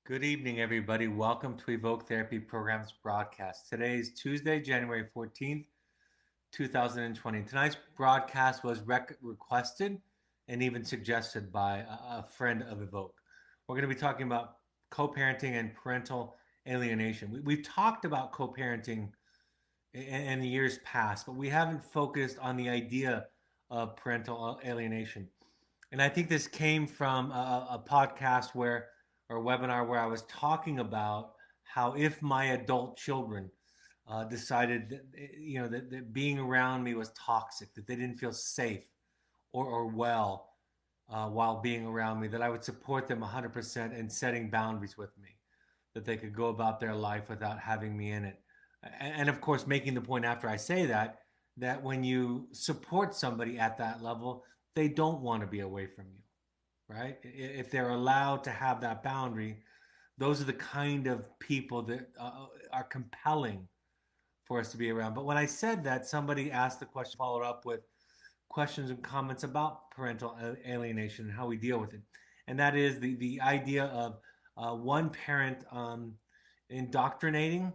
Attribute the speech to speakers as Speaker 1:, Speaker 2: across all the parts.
Speaker 1: Good evening, everybody. Welcome to Evoke Therapy Programs broadcast. Today is Tuesday, January 14th, 2020. Tonight's broadcast was requested and even suggested by a friend of Evoke. We're going to be talking about co parenting and parental alienation. We've talked about co parenting in the years past, but we haven't focused on the idea of parental alienation. And I think this came from a podcast where, or a webinar where I was talking about how if my adult children decided that being around me was toxic, that they didn't feel safe or well while being around me, that I would support them 100% in setting boundaries with me, that they could go about their life without having me in it. And of course, making the point after I say that, that when you support somebody at that level, they don't want to be away from you, right? If they're allowed to have that boundary, those are the kind of people that are compelling for us to be around. But when I said that, somebody asked the question, followed up with questions and comments about parental alienation and how we deal with it. And that is the idea of one parent indoctrinating,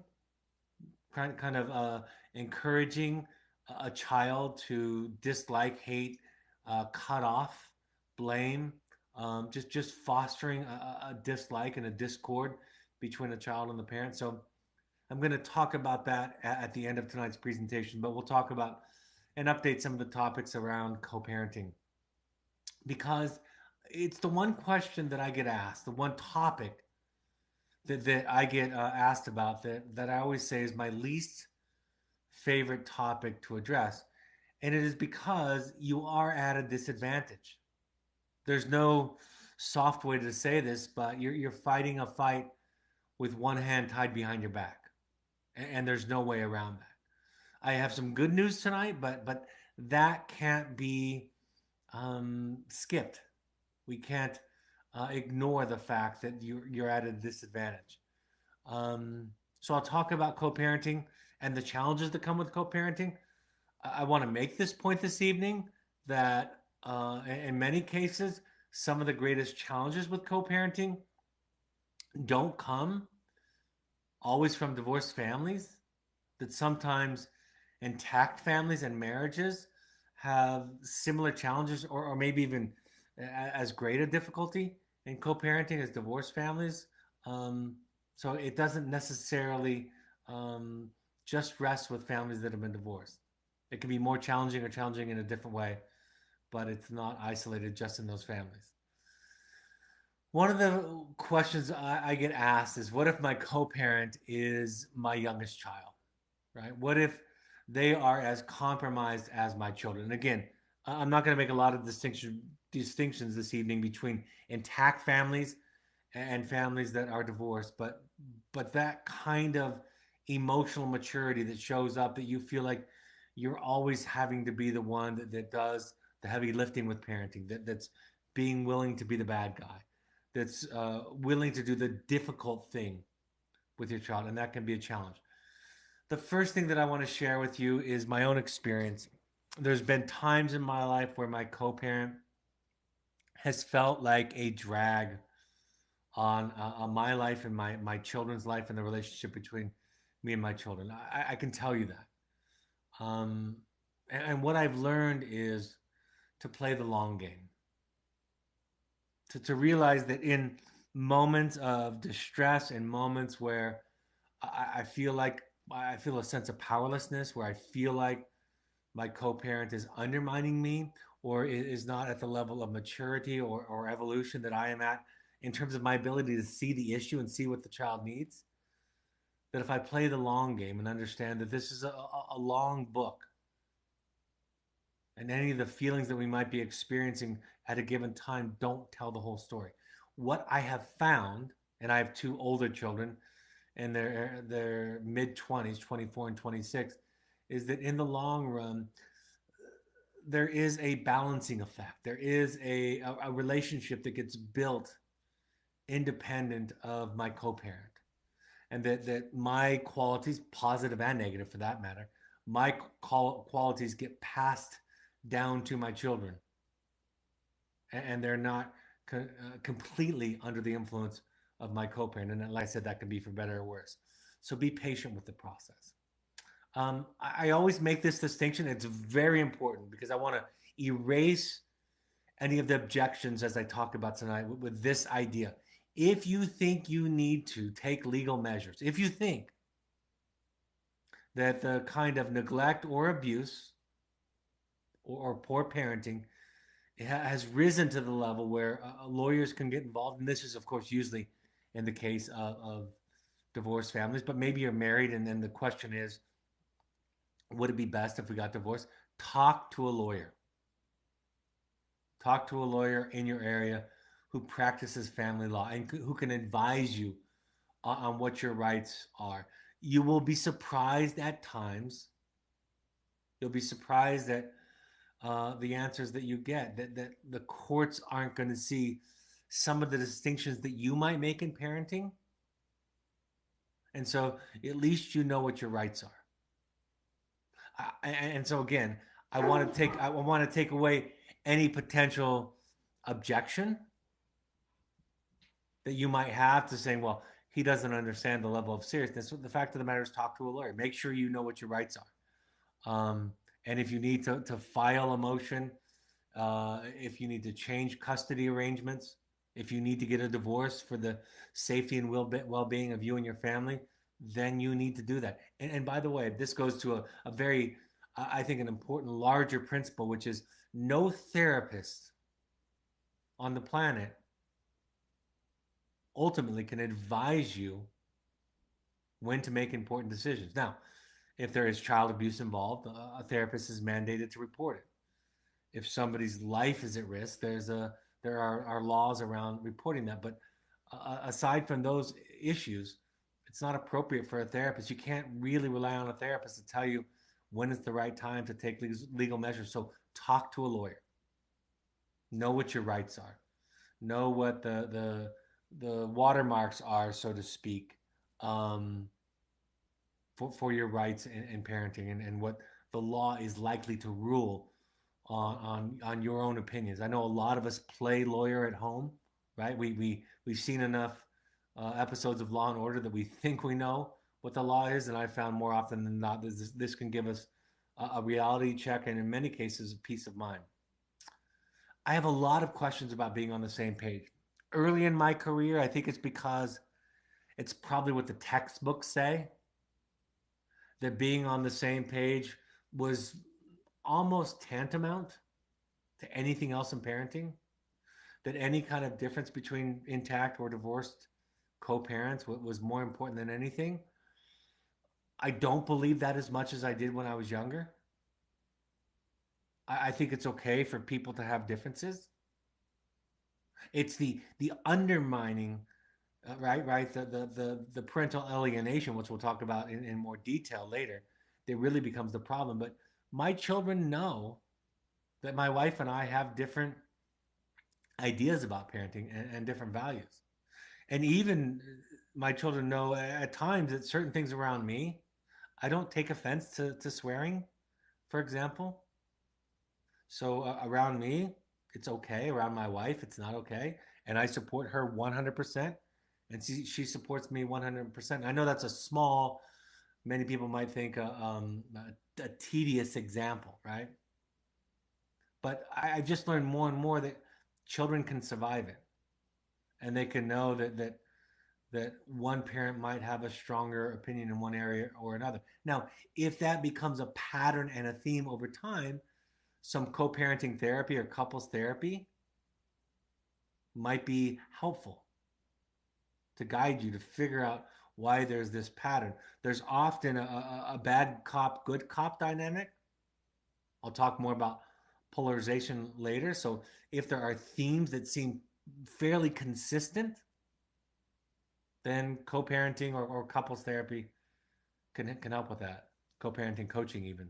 Speaker 1: kind of encouraging a child to dislike, hate, cut off, blame, just fostering a dislike and a discord between a child and the parent. So I'm going to talk about that at the end of tonight's presentation, but we'll talk about and update some of the topics around co-parenting because it's the one question that I get asked, the one topic that I get asked about that I always say is my least favorite topic to address. And it is because you are at a disadvantage. There's no soft way to say this, but you're fighting a fight with one hand tied behind your back. And there's no way around that. I have some good news tonight, but that can't be skipped. We can't ignore the fact that you're at a disadvantage. So I'll talk about co-parenting and the challenges that come with co-parenting. I want to make this point this evening that in many cases, some of the greatest challenges with co-parenting don't come always from divorced families, that sometimes intact families and marriages have similar challenges or maybe even as great a difficulty in co-parenting as divorced families. Um, so it doesn't necessarily um, just rest with families that have been divorced. It can be more challenging or challenging in a different way, but it's not isolated just in those families. One of the questions I get asked is what if my co parent is my youngest child, right? What if they are as compromised as my children? And again, I'm not going to make a lot of distinctions this evening between intact families and families that are divorced, but that kind of emotional maturity that shows up that you feel like you're always having to be the one that does the heavy lifting with parenting, that's being willing to be the bad guy, that's willing to do the difficult thing with your child, and that can be a challenge. The first thing that I want to share with you is my own experience. There's been times in my life where my co parent has felt like a drag on my life and my children's life and the relationship between me and my children. I can tell you that. Um, and what I've learned is to play the long game, to realize that in moments of distress and moments where I feel like I feel a sense of powerlessness, where I feel like my co-parent is undermining me or is not at the level of maturity or evolution that I am at in terms of my ability to see the issue and see what the child needs, that if I play the long game and understand that this is a long book and any of the feelings that we might be experiencing at a given time don't tell the whole story. What I have found, and I have two older children in their mid 20s, 24 and 26, is that in the long run, there is a balancing effect. There is a relationship that gets built independent of my co-parent. And that my qualities, positive and negative for that matter, my qualities get passed down to my children. And they're not completely under the influence of my co-parent, and like I said, that can be for better or worse. So be patient with the process. I always make this distinction. It's very important because I want to erase any of the objections as I talked about tonight with this idea. If you think you need to take legal measures, if you think that the kind of neglect or abuse or poor parenting has risen to the level where lawyers can get involved, and this is, of course, usually in the case of divorced families, but maybe you're married, and then the question is, would it be best if we got divorced? Talk to a lawyer. Talk to a lawyer in your area who practices family law and who can advise you on what your rights are. You will be surprised at times. You'll be surprised at the answers that you get, that the courts aren't going to see some of the distinctions that you might make in parenting. And so at least you know what your rights are. And so again, I want to take away any potential objection that you might have to saying, well, he doesn't understand the level of seriousness. The fact of the matter is, talk to a lawyer. Make sure you know what your rights are. And if you need to file a motion, if you need to change custody arrangements, if you need to get a divorce for the safety and well-being of you and your family, then you need to do that. And by the way, this goes to a very, I think, an important larger principle, which is no therapist on the planet ultimately can advise you when to make important decisions. Now, if there is child abuse involved, a therapist is mandated to report it. If somebody's life is at risk, there are laws around reporting that. But aside from those issues, it's not appropriate for a therapist. You can't really rely on a therapist to tell you when is the right time to take legal measures. So talk to a lawyer. Know what your rights are. Know what the watermarks are, so to speak, um, for your rights in parenting, and what the law is likely to rule on your own opinions. I know a lot of us play lawyer at home, right? We've seen enough episodes of Law and Order that we think we know what the law is, and I found more often than not this can give us a reality check, and in many cases, peace of mind. I have a lot of questions about being on the same page. Early in my career, I think it's because it's probably what the textbooks say, that being on the same page was almost tantamount to anything else in parenting, that any kind of difference between intact or divorced co-parents was more important than anything. I don't believe that as much as I did when I was younger. I think it's okay for people to have differences. It's the undermining, right, the parental alienation, which we'll talk about in more detail later, that really becomes the problem. But my children know that my wife and I have different ideas about parenting and different values. And even my children know at times that certain things around me, I don't take offense to swearing, for example. So around me, it's okay. Around my wife, it's not okay. And I support her 100%. And she supports me 100%. I know that's a small, many people might think a tedious example, right? But I've just learned more and more that children can survive it, and they can know that one parent might have a stronger opinion in one area or another. Now, if that becomes a pattern and a theme over time, some co-parenting therapy or couples therapy might be helpful to guide you to figure out why there's this pattern. There's often a bad cop, good cop dynamic. I'll talk more about polarization later. So if there are themes that seem fairly consistent, then co-parenting or couples therapy can help with that. Co-parenting coaching even.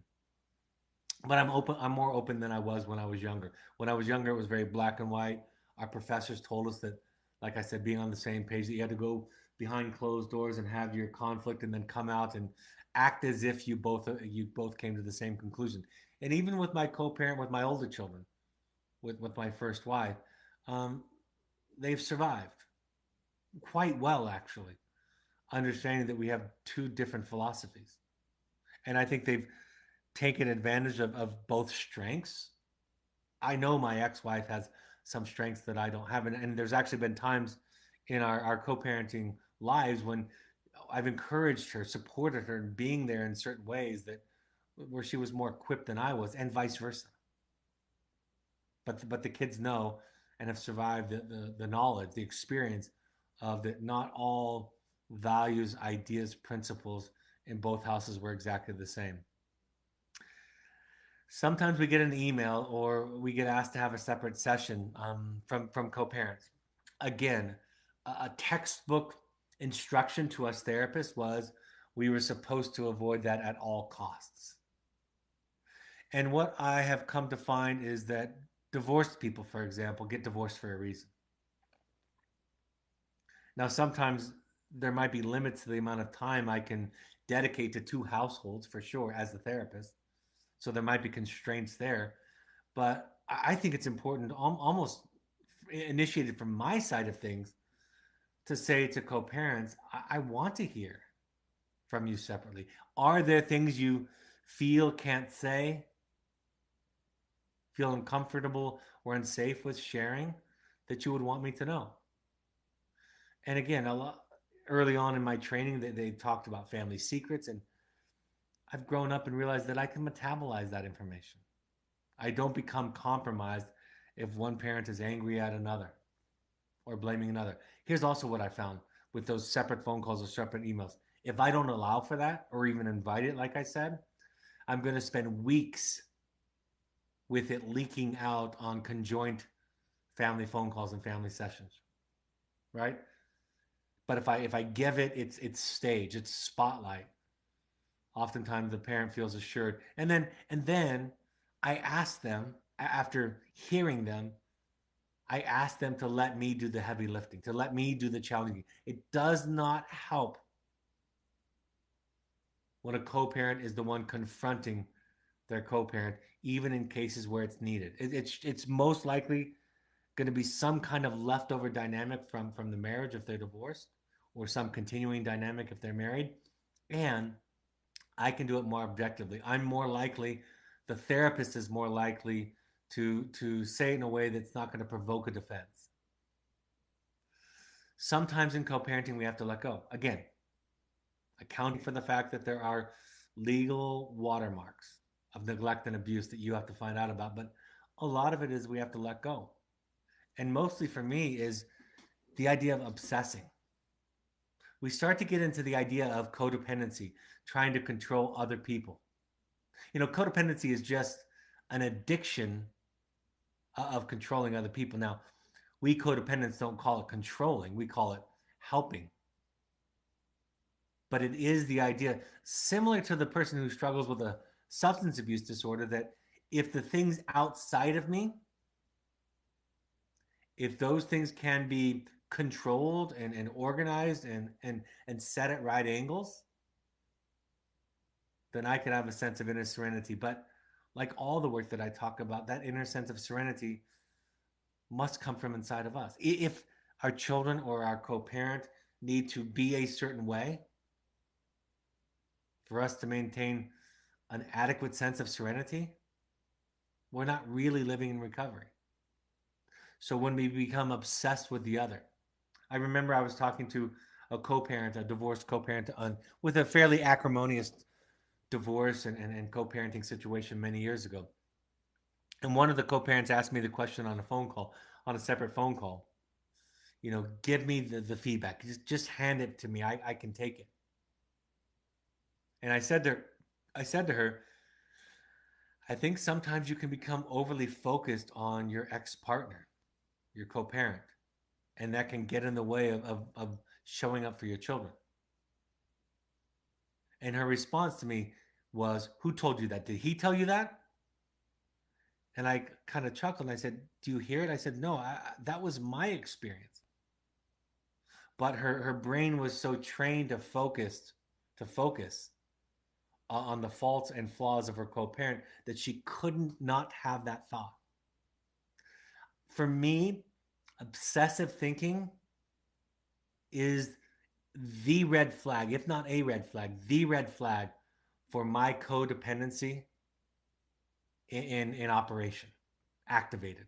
Speaker 1: But I'm more open than I was when I was younger. When I was younger, it was very black and white. Our professors told us that, like I said, being on the same page, that you had to go behind closed doors and have your conflict and then come out and act as if you both came to the same conclusion. And even with my co-parent with my older children, with my first wife, um, they've survived. quite well, actually, understanding that we have two different philosophies. And I think they've taken advantage of both strengths. I know my ex-wife has some strengths that I don't have, and there's actually been times in our co-parenting lives when I've encouraged her, supported her, and being there in certain ways that where she was more equipped than I was, and vice versa. But the kids know and have survived the knowledge, the experience of that not all values, ideas, principles in both houses were exactly the same. Sometimes we get an email or we get asked to have a separate session from co-parents. Again, a textbook instruction to us therapists was we were supposed to avoid that at all costs. And what I have come to find is that divorced people, for example, get divorced for a reason. Now, sometimes there might be limits to the amount of time I can dedicate to two households for sure as a therapist. So there might be constraints there. But I think it's important, almost initiated from my side of things, to say to co parents, I want to hear from you separately. Are there things you feel can't say, feel uncomfortable or unsafe with sharing that you would want me to know? And again, a lot early on in my training, they talked about family secrets, and I've grown up and realized that I can metabolize that information. I don't become compromised if one parent is angry at another or blaming another. Here's also what I found with those separate phone calls or separate emails. If I don't allow for that or even invite it, like I said, I'm going to spend weeks with it leaking out on conjoint family phone calls and family sessions, right? But if I give it its stage, its spotlight, oftentimes the parent feels assured. And then I ask them after hearing them, I ask them to let me do the heavy lifting, to let me do the challenging. It does not help when a co-parent is the one confronting their co-parent, even in cases where it's needed. It's most likely going to be some kind of leftover dynamic from the marriage if they're divorced, or some continuing dynamic if they're married, and I can do it more objectively. I'm more likely, the therapist is more likely to say it in a way that's not going to provoke a defense. Sometimes in co-parenting we have to let go. Again, accounting for the fact that there are legal watermarks of neglect and abuse that you have to find out about, but a lot of it is we have to let go. And mostly for me is the idea of obsessing. We start to get into the idea of codependency, trying to control other people. Codependency is just an addiction of controlling other people. Now, we codependents don't call it controlling, we call it helping. But it is the idea, similar to the person who struggles with a substance abuse disorder, that if the things outside of me, if those things can be controlled and organized and set at right angles, then I could have a sense of inner serenity. But like all the work that I talk about, that inner sense of serenity must come from inside of us. If our children or our co-parent need to be a certain way for us to maintain an adequate sense of serenity, we're not really living in recovery. So when we become obsessed with the other, I remember I was talking to a co-parent, a divorced co-parent, with a fairly acrimonious divorce and co-parenting situation many years ago. And one of the co-parents asked me the question on a phone call, on a separate phone call. Give me the feedback. Just hand it to me. I can take it. And I said to her, I think sometimes you can become overly focused on your ex-partner, your co-parent, and that can get in the way of showing up for your children. And her response to me was, who told you that? Did he tell you that? And I kind of chuckled and I said, do you hear it? I said, no, that was my experience. But her brain was so trained to focus on the faults and flaws of her co-parent that she couldn't not have that thought. For me, obsessive thinking is the red flag, if not a red flag, the red flag for my codependency in operation, activated.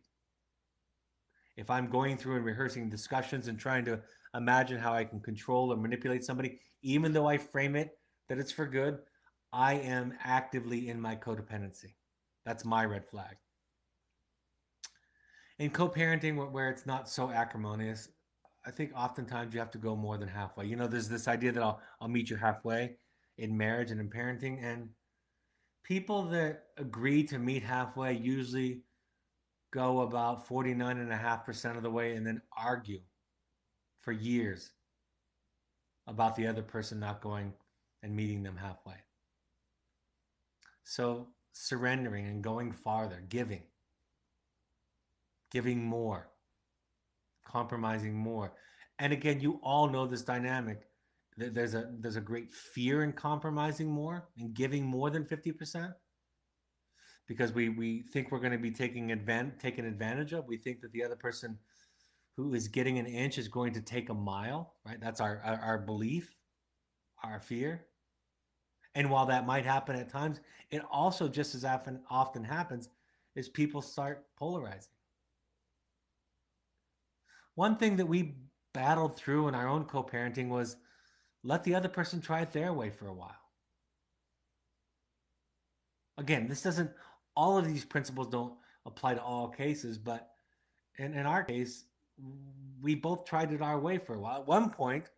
Speaker 1: If I'm going through and rehearsing discussions and trying to imagine how I can control or manipulate somebody, even though I frame it that it's for good, I am actively in my codependency. That's my red flag. In co-parenting, where it's not so acrimonious, I think oftentimes you have to go more than halfway. There's this idea that I'll meet you halfway in marriage and in parenting, and people that agree to meet halfway usually go about 49.5% of the way and then argue for years about the other person not going and meeting them halfway. So surrendering and going farther, giving more, compromising more. And again, you all know this dynamic. There's a great fear in compromising more and giving more than 50%, because we think we're going to be taken advantage of. We think that the other person who is getting an inch is going to take a mile, right? That's our belief, our fear. And while that might happen at times, it also just as often happens is people start polarizing. One thing that we battled through in our own co-parenting was let the other person try it their way for a while. Again, this doesn't, all of these principles don't apply to all cases, but in our case, we both tried it our way for a while. At one point,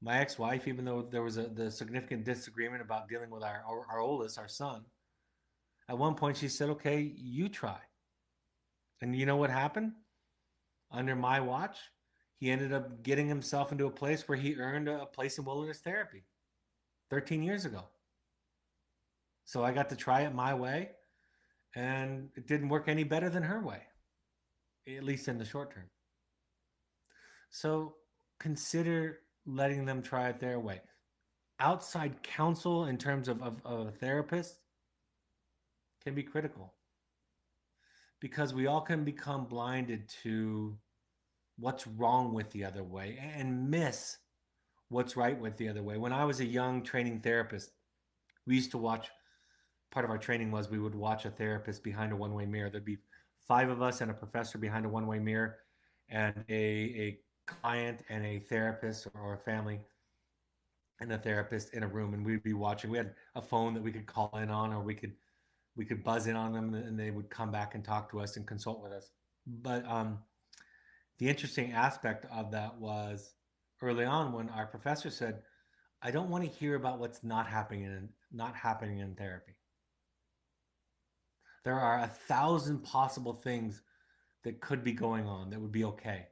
Speaker 1: my ex-wife, even though there was the significant disagreement about dealing with our oldest, our son, at one point she said, okay, you try. And you know what happened? Under my watch, he ended up getting himself into a place where he earned a place in wilderness therapy 13 years ago. So I got to try it my way, and it didn't work any better than her way, at least in the short term. So consider letting them try it their way. Outside counsel in terms of a therapist can be critical, because we all can become blinded to what's wrong with the other way and miss what's right with the other way. When I was a young training therapist, we used to watch, part of our training was we would watch a therapist behind a one-way mirror. There'd be 5 of us and a professor behind a one-way mirror, and a client and a therapist or a family and a therapist in a room, and we'd be watching. We had a phone that we could call in on, or we could buzz in on them, and they would come back and talk to us and consult with us. But the interesting aspect of that was early on when our professor said, I don't want to hear about what's not happening in therapy. There are 1,000 possible things that could be going on that would be okay.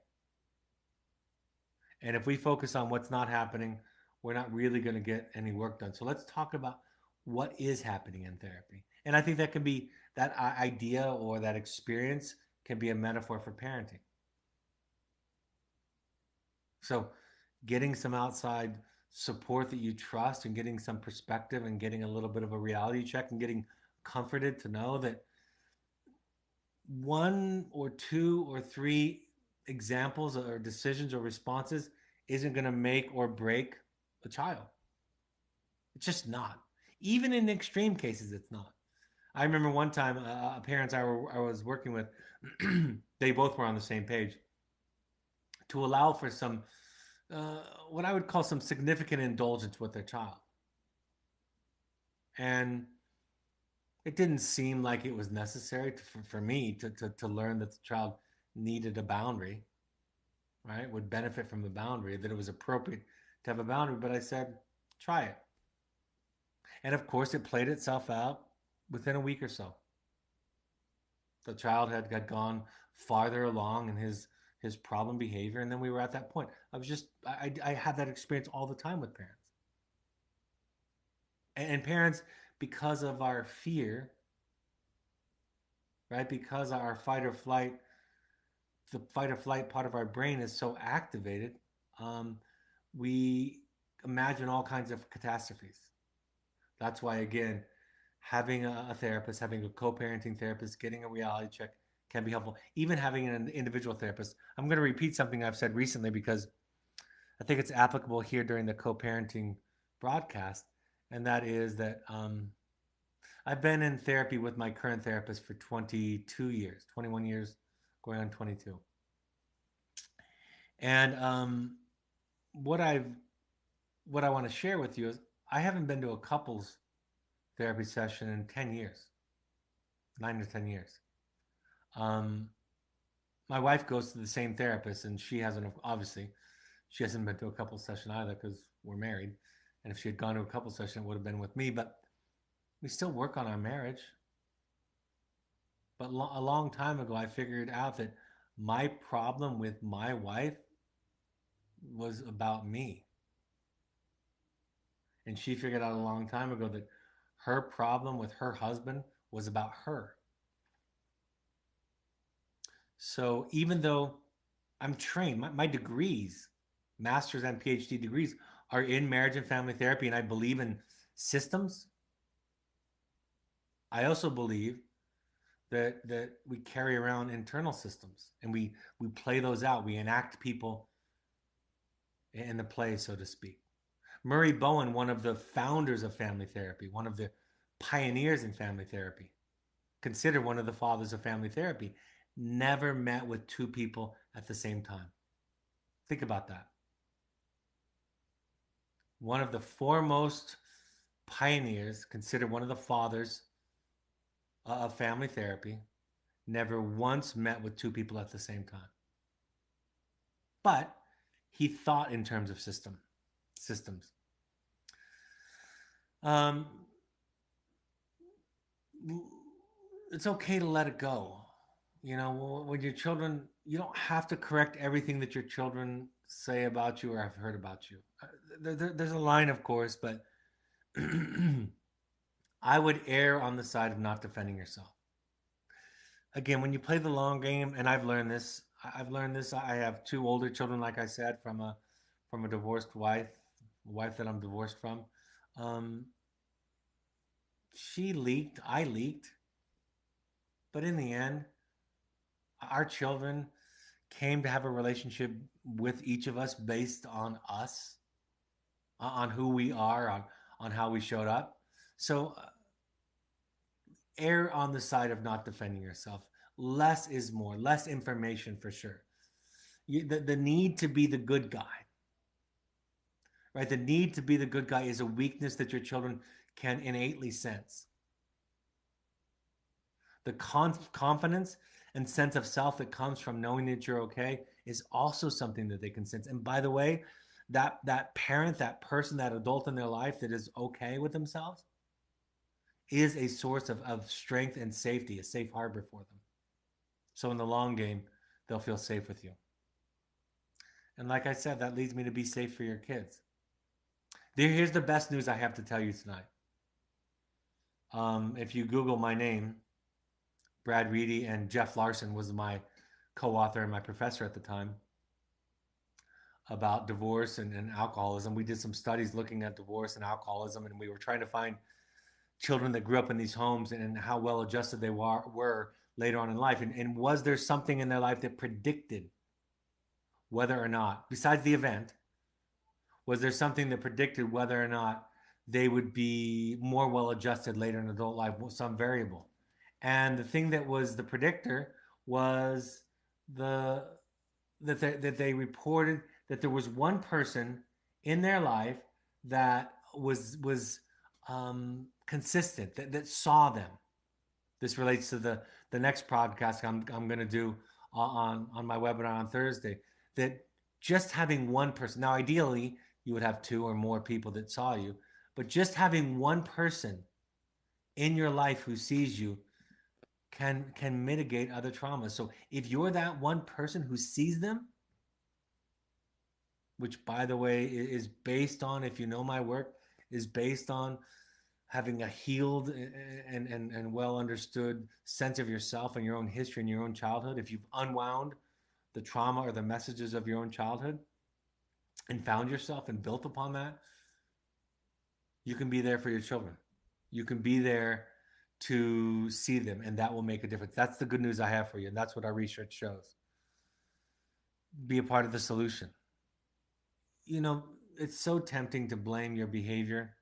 Speaker 1: And if we focus on what's not happening, we're not really going to get any work done. So let's talk about what is happening in therapy. And I think that can be, that idea or that experience can be a metaphor for parenting. So getting some outside support that you trust, and getting some perspective, and getting a little bit of a reality check, and getting comforted to know that one or two or three examples or decisions or responses isn't going to make or break a child. It's just not. Even in extreme cases, it's not. I remember one time, parents I was working with, they both were on the same page to allow for some, what I would call some significant indulgence with their child. And it didn't seem like it was necessary for me to learn that the child needed a boundary, right? Would benefit from the boundary, that it was appropriate to have a boundary. But I said, try it. And of course, it played itself out within a week or so. The child had gone farther along in his problem behavior, and then we were at that point. I had that experience all the time with parents. And parents, because of our fear, right? Because our the fight or flight part of our brain is so activated, we imagine all kinds of catastrophes. That's why, again, having a therapist, having a co-parenting therapist, getting a reality check can be helpful. Even having an individual therapist. I'm going to repeat something I've said recently, because I think it's applicable here during the co-parenting broadcast, and that is that I've been in therapy with my current therapist for 22 years, 21 years, going on 22. And what I've what I want to share with you is I haven't been to a couples therapy session in 10 years, 9 to 10 years. Um, my wife goes to the same therapist, and she hasn't, obviously, she hasn't been to a couple session either because we're married. And if she had gone to a couple session, it would have been with me. But we still work on our marriage. But a long time ago, I figured out that my problem with my wife was about me. And she figured out a long time ago that her problem with her husband was about her. So even though I'm trained, my degrees, master's and PhD degrees, are in marriage and family therapy, and I believe in systems, I also believe that we carry around internal systems and we play those out. We enact people in the play, so to speak. Murray Bowen, one of the founders of family therapy, one of the pioneers in family therapy, considered one of the fathers of family therapy, never met with two people at the same time. Think about that. One of the foremost pioneers, considered one of the fathers of family therapy, never once met with two people at the same time. But he thought in terms of systems. Um, it's okay to let it go. You know, when your children, you don't have to correct everything that your children say about you or have heard about you. There's a line, of course, but I would err on the side of not defending yourself. Again, when you play the long game, and I've learned this. I've learned this. I have two older children, like I said, from a divorced wife, a wife that I'm divorced from. Um, she leaked, I leaked, but in the end, our children came to have a relationship with each of us based on us, on who we are, on how we showed up. So err on the side of not defending yourself. Less is more. Less information for sure. The need to be the good guy, right? The need to be the good guy is a weakness that your children can innately sense. The confidence and sense of self that comes from knowing that you're okay is also something that they can sense. And by the way, that parent, that person, that adult in their life that is okay with themselves is a source of strength and safety, a safe harbor for them. So in the long game, they'll feel safe with you. And like I said, that leads me to be safe for your kids. Here's the best news I have to tell you tonight. If you Google my name, Brad Reedy, and Jeff Larson was my co-author and my professor at the time about divorce and alcoholism. We did some studies looking at divorce and alcoholism, and we were trying to find children that grew up in these homes and how well adjusted they were later on in life. And was there something in their life that predicted whether or not, besides the event, was there something that predicted whether or not they would be more well adjusted later in adult life, some variable? And the thing that was the predictor was the that they reported that there was one person in their life that was consistent, that saw them. This relates to the next podcast I'm going to do on my webinar on Thursday. That just having one person, now ideally you would have two or more people that saw you, but just having one person in your life who sees you can mitigate other traumas. So if you're that one person who sees them, which by the way is based on, if you know my work, is based on having a healed and well understood sense of yourself and your own history and your own childhood. If you've unwound the trauma or the messages of your own childhood and found yourself and built upon that, you can be there for your children. You can be there to see them, and that will make a difference. That's the good news I have for you, and that's what our research shows. Be a part of the solution. you know, it's so tempting to blame your behavior,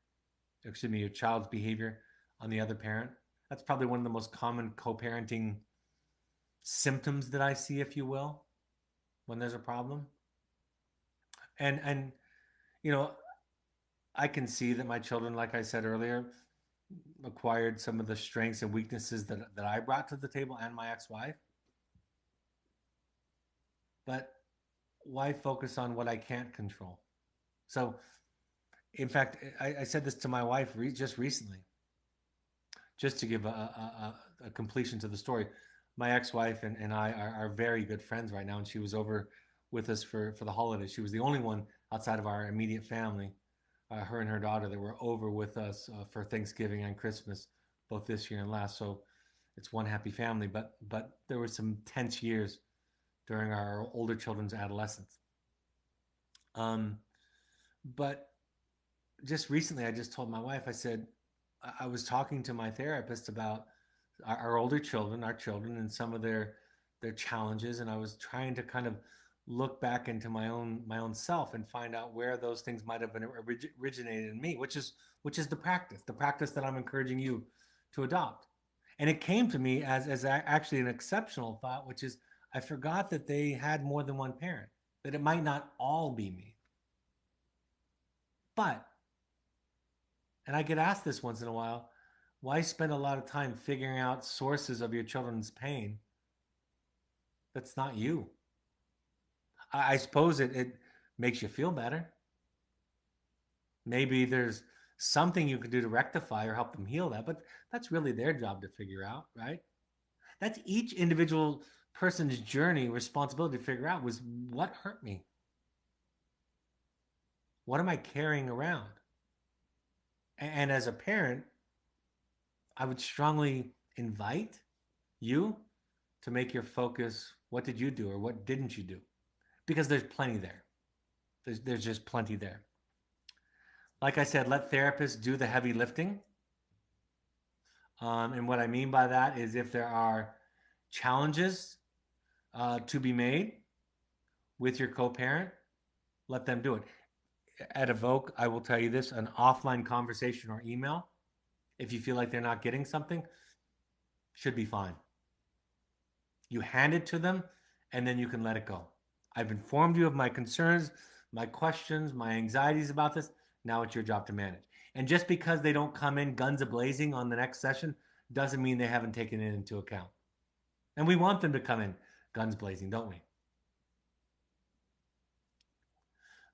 Speaker 1: excuse me, your child's behavior on the other parent. That's probably one of the most common co-parenting symptoms that I see, if you will, when there's a problem. And you know, I can see that my children, like I said earlier, acquired some of the strengths and weaknesses that I brought to the table and my ex-wife. But why focus on what I can't control? So, in fact, I said this to my wife just recently, just to give a completion to the story. My ex-wife and I are very good friends right now, and she was over with us for the holidays. She was the only one outside of our immediate family, her and her daughter, that were over with us for Thanksgiving and Christmas, both this year and last. So it's one happy family. But there were some tense years during our older children's adolescence. Um, but just recently, I just told my wife, I said, I was talking to my therapist about our older children, our children, and some of their challenges, and I was trying to kind of look back into my own self and find out where those things might have been originated in me, which is the practice that I'm encouraging you to adopt. And it came to me as actually an exceptional thought, which is I forgot that they had more than one parent, that it might not all be me, but, and I get asked this once in a while, why spend a lot of time figuring out sources of your children's pain that's not you? I suppose it makes you feel better. Maybe there's something you could do to rectify or help them heal that, but that's really their job to figure out, right? That's each individual person's journey responsibility to figure out, was what hurt me? What am I carrying around? And as a parent, I would strongly invite you to make your focus, what did you do or what didn't you do? Because there's plenty there. There's just plenty there. Like I said, let therapists do the heavy lifting. And what I mean by that is if there are challenges to be made with your co-parent, let them do it. At Evoke, I will tell you this: an offline conversation or email, if you feel like they're not getting something, should be fine. You hand it to them, and then you can let it go. I've informed you of my concerns, my questions, my anxieties about this. Now it's your job to manage. And just because they don't come in guns a-blazing on the next session doesn't mean they haven't taken it into account. And we want them to come in guns blazing, don't we?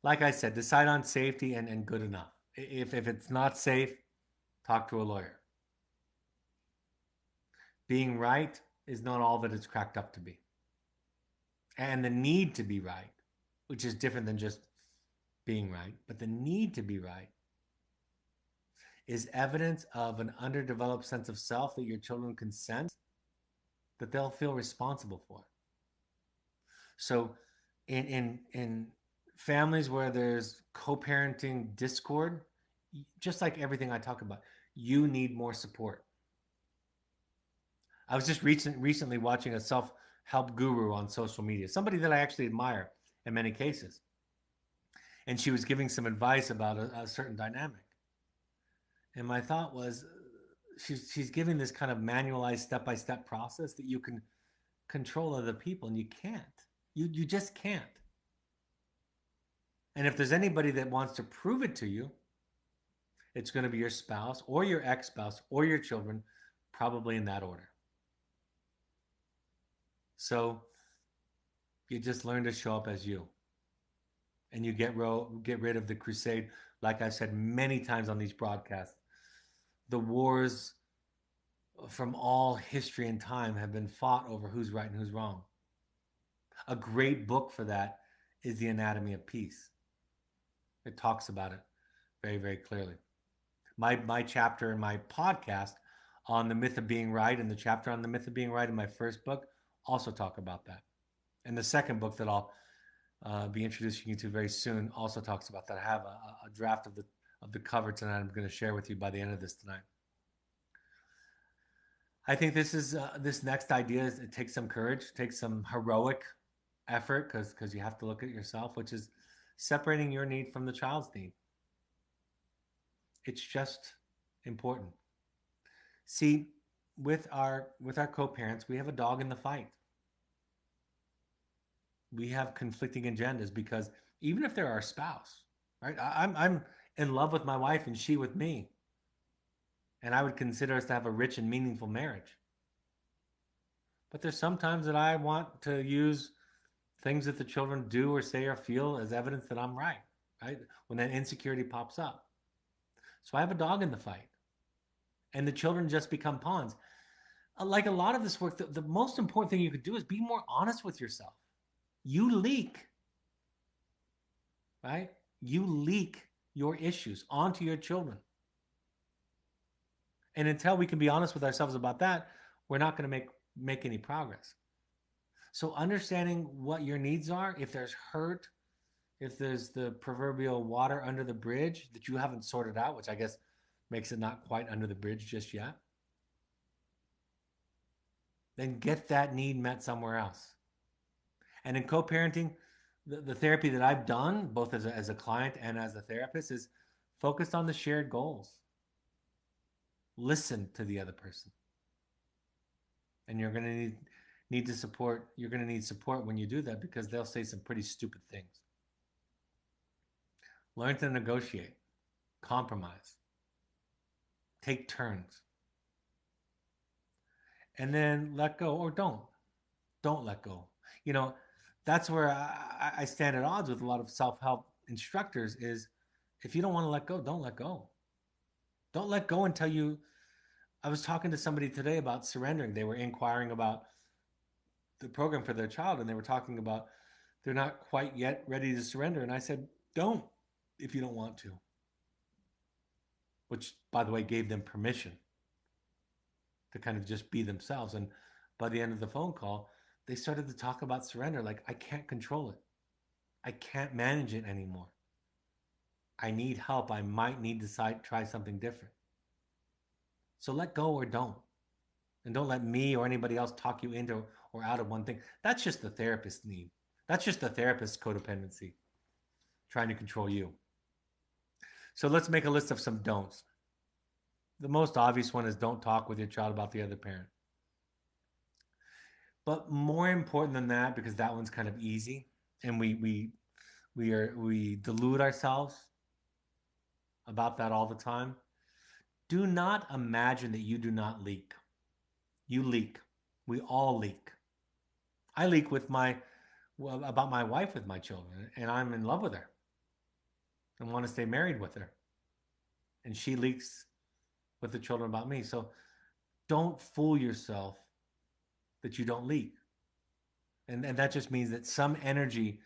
Speaker 1: Like I said, decide on safety and good enough. If it's not safe, talk to a lawyer. Being right is not all that it's cracked up to be. And the need to be right, which is different than just being right, but the need to be right is evidence of an underdeveloped sense of self that your children can sense that they'll feel responsible for. So in families where there's co-parenting discord, just like everything I talk about, you need more support. I was just recently watching a self-help guru on social media, somebody that I actually admire in many cases. And she was giving some advice about a certain dynamic. And my thought was, she's giving this kind of manualized step-by-step process that you can control other people, and you can't. You just can't. And if there's anybody that wants to prove it to you, it's going to be your spouse or your ex-spouse or your children, probably in that order. So you just learn to show up as you, and you get rid of the crusade. Like I've said many times on these broadcasts, the wars from all history and time have been fought over who's right and who's wrong. A great book for that is The Anatomy of Peace. It talks about it very, very clearly. My chapter in my podcast on the myth of being right, and the chapter on the myth of being right in my first book also talk about that. And the second book that I'll be introducing you to very soon also talks about that. I have a draft of the cover tonight. I'm going to share with you by the end of this tonight. I think this next idea is, it takes some courage, takes some heroic effort, because you have to look at yourself, which is separating your need from the child's need. It's just important. See, with our co-parents, we have a dog in the fight. We have conflicting agendas because even if they're our spouse, right? I'm in love with my wife and she with me, and I would consider us to have a rich and meaningful marriage. But there's sometimes that I want to use things that the children do or say or feel as evidence that I'm right, right? When that insecurity pops up. So I have a dog in the fight, and the children just become pawns. Like a lot of this work, the most important thing you could do is be more honest with yourself. You leak, right? You leak your issues onto your children. And until we can be honest with ourselves about that, we're not going to make any progress. So understanding what your needs are, if there's hurt, if there's the proverbial water under the bridge that you haven't sorted out, which I guess makes it not quite under the bridge just yet, then get that need met somewhere else. And in co-parenting, the therapy that I've done, both as a client and as a therapist, is focused on the shared goals. Listen to the other person. And you're going to need to support, you're going to need support when you do that because they'll say some pretty stupid things. Learn to negotiate, compromise, take turns, and then let go or don't let go. You know, that's where I stand at odds with a lot of self-help instructors is if you don't want to let go, don't let go. Don't let go until you. I was talking to somebody today about surrendering. They were inquiring about the program for their child, and they were talking about they're not quite yet ready to surrender. And I said, don't if you don't want to. Which, by the way, gave them permission to kind of just be themselves. And by the end of the phone call, they started to talk about surrender. Like, I can't control it. I can't manage it anymore. I need help. I might need to try something different. So let go or don't. And don't let me or anybody else talk you into or out of one thing. That's just the therapist's need. That's just the therapist's codependency, trying to control you. So let's make a list of some don'ts. The most obvious one is don't talk with your child about the other parent. But more important than that, because that one's kind of easy, and we delude ourselves about that all the time. Do not imagine that you do not leak. You leak. We all leak. I leak about my wife with my children, and I'm in love with her and want to stay married with her. And she leaks with the children about me. So don't fool yourself that you don't leak. And that just means that some energy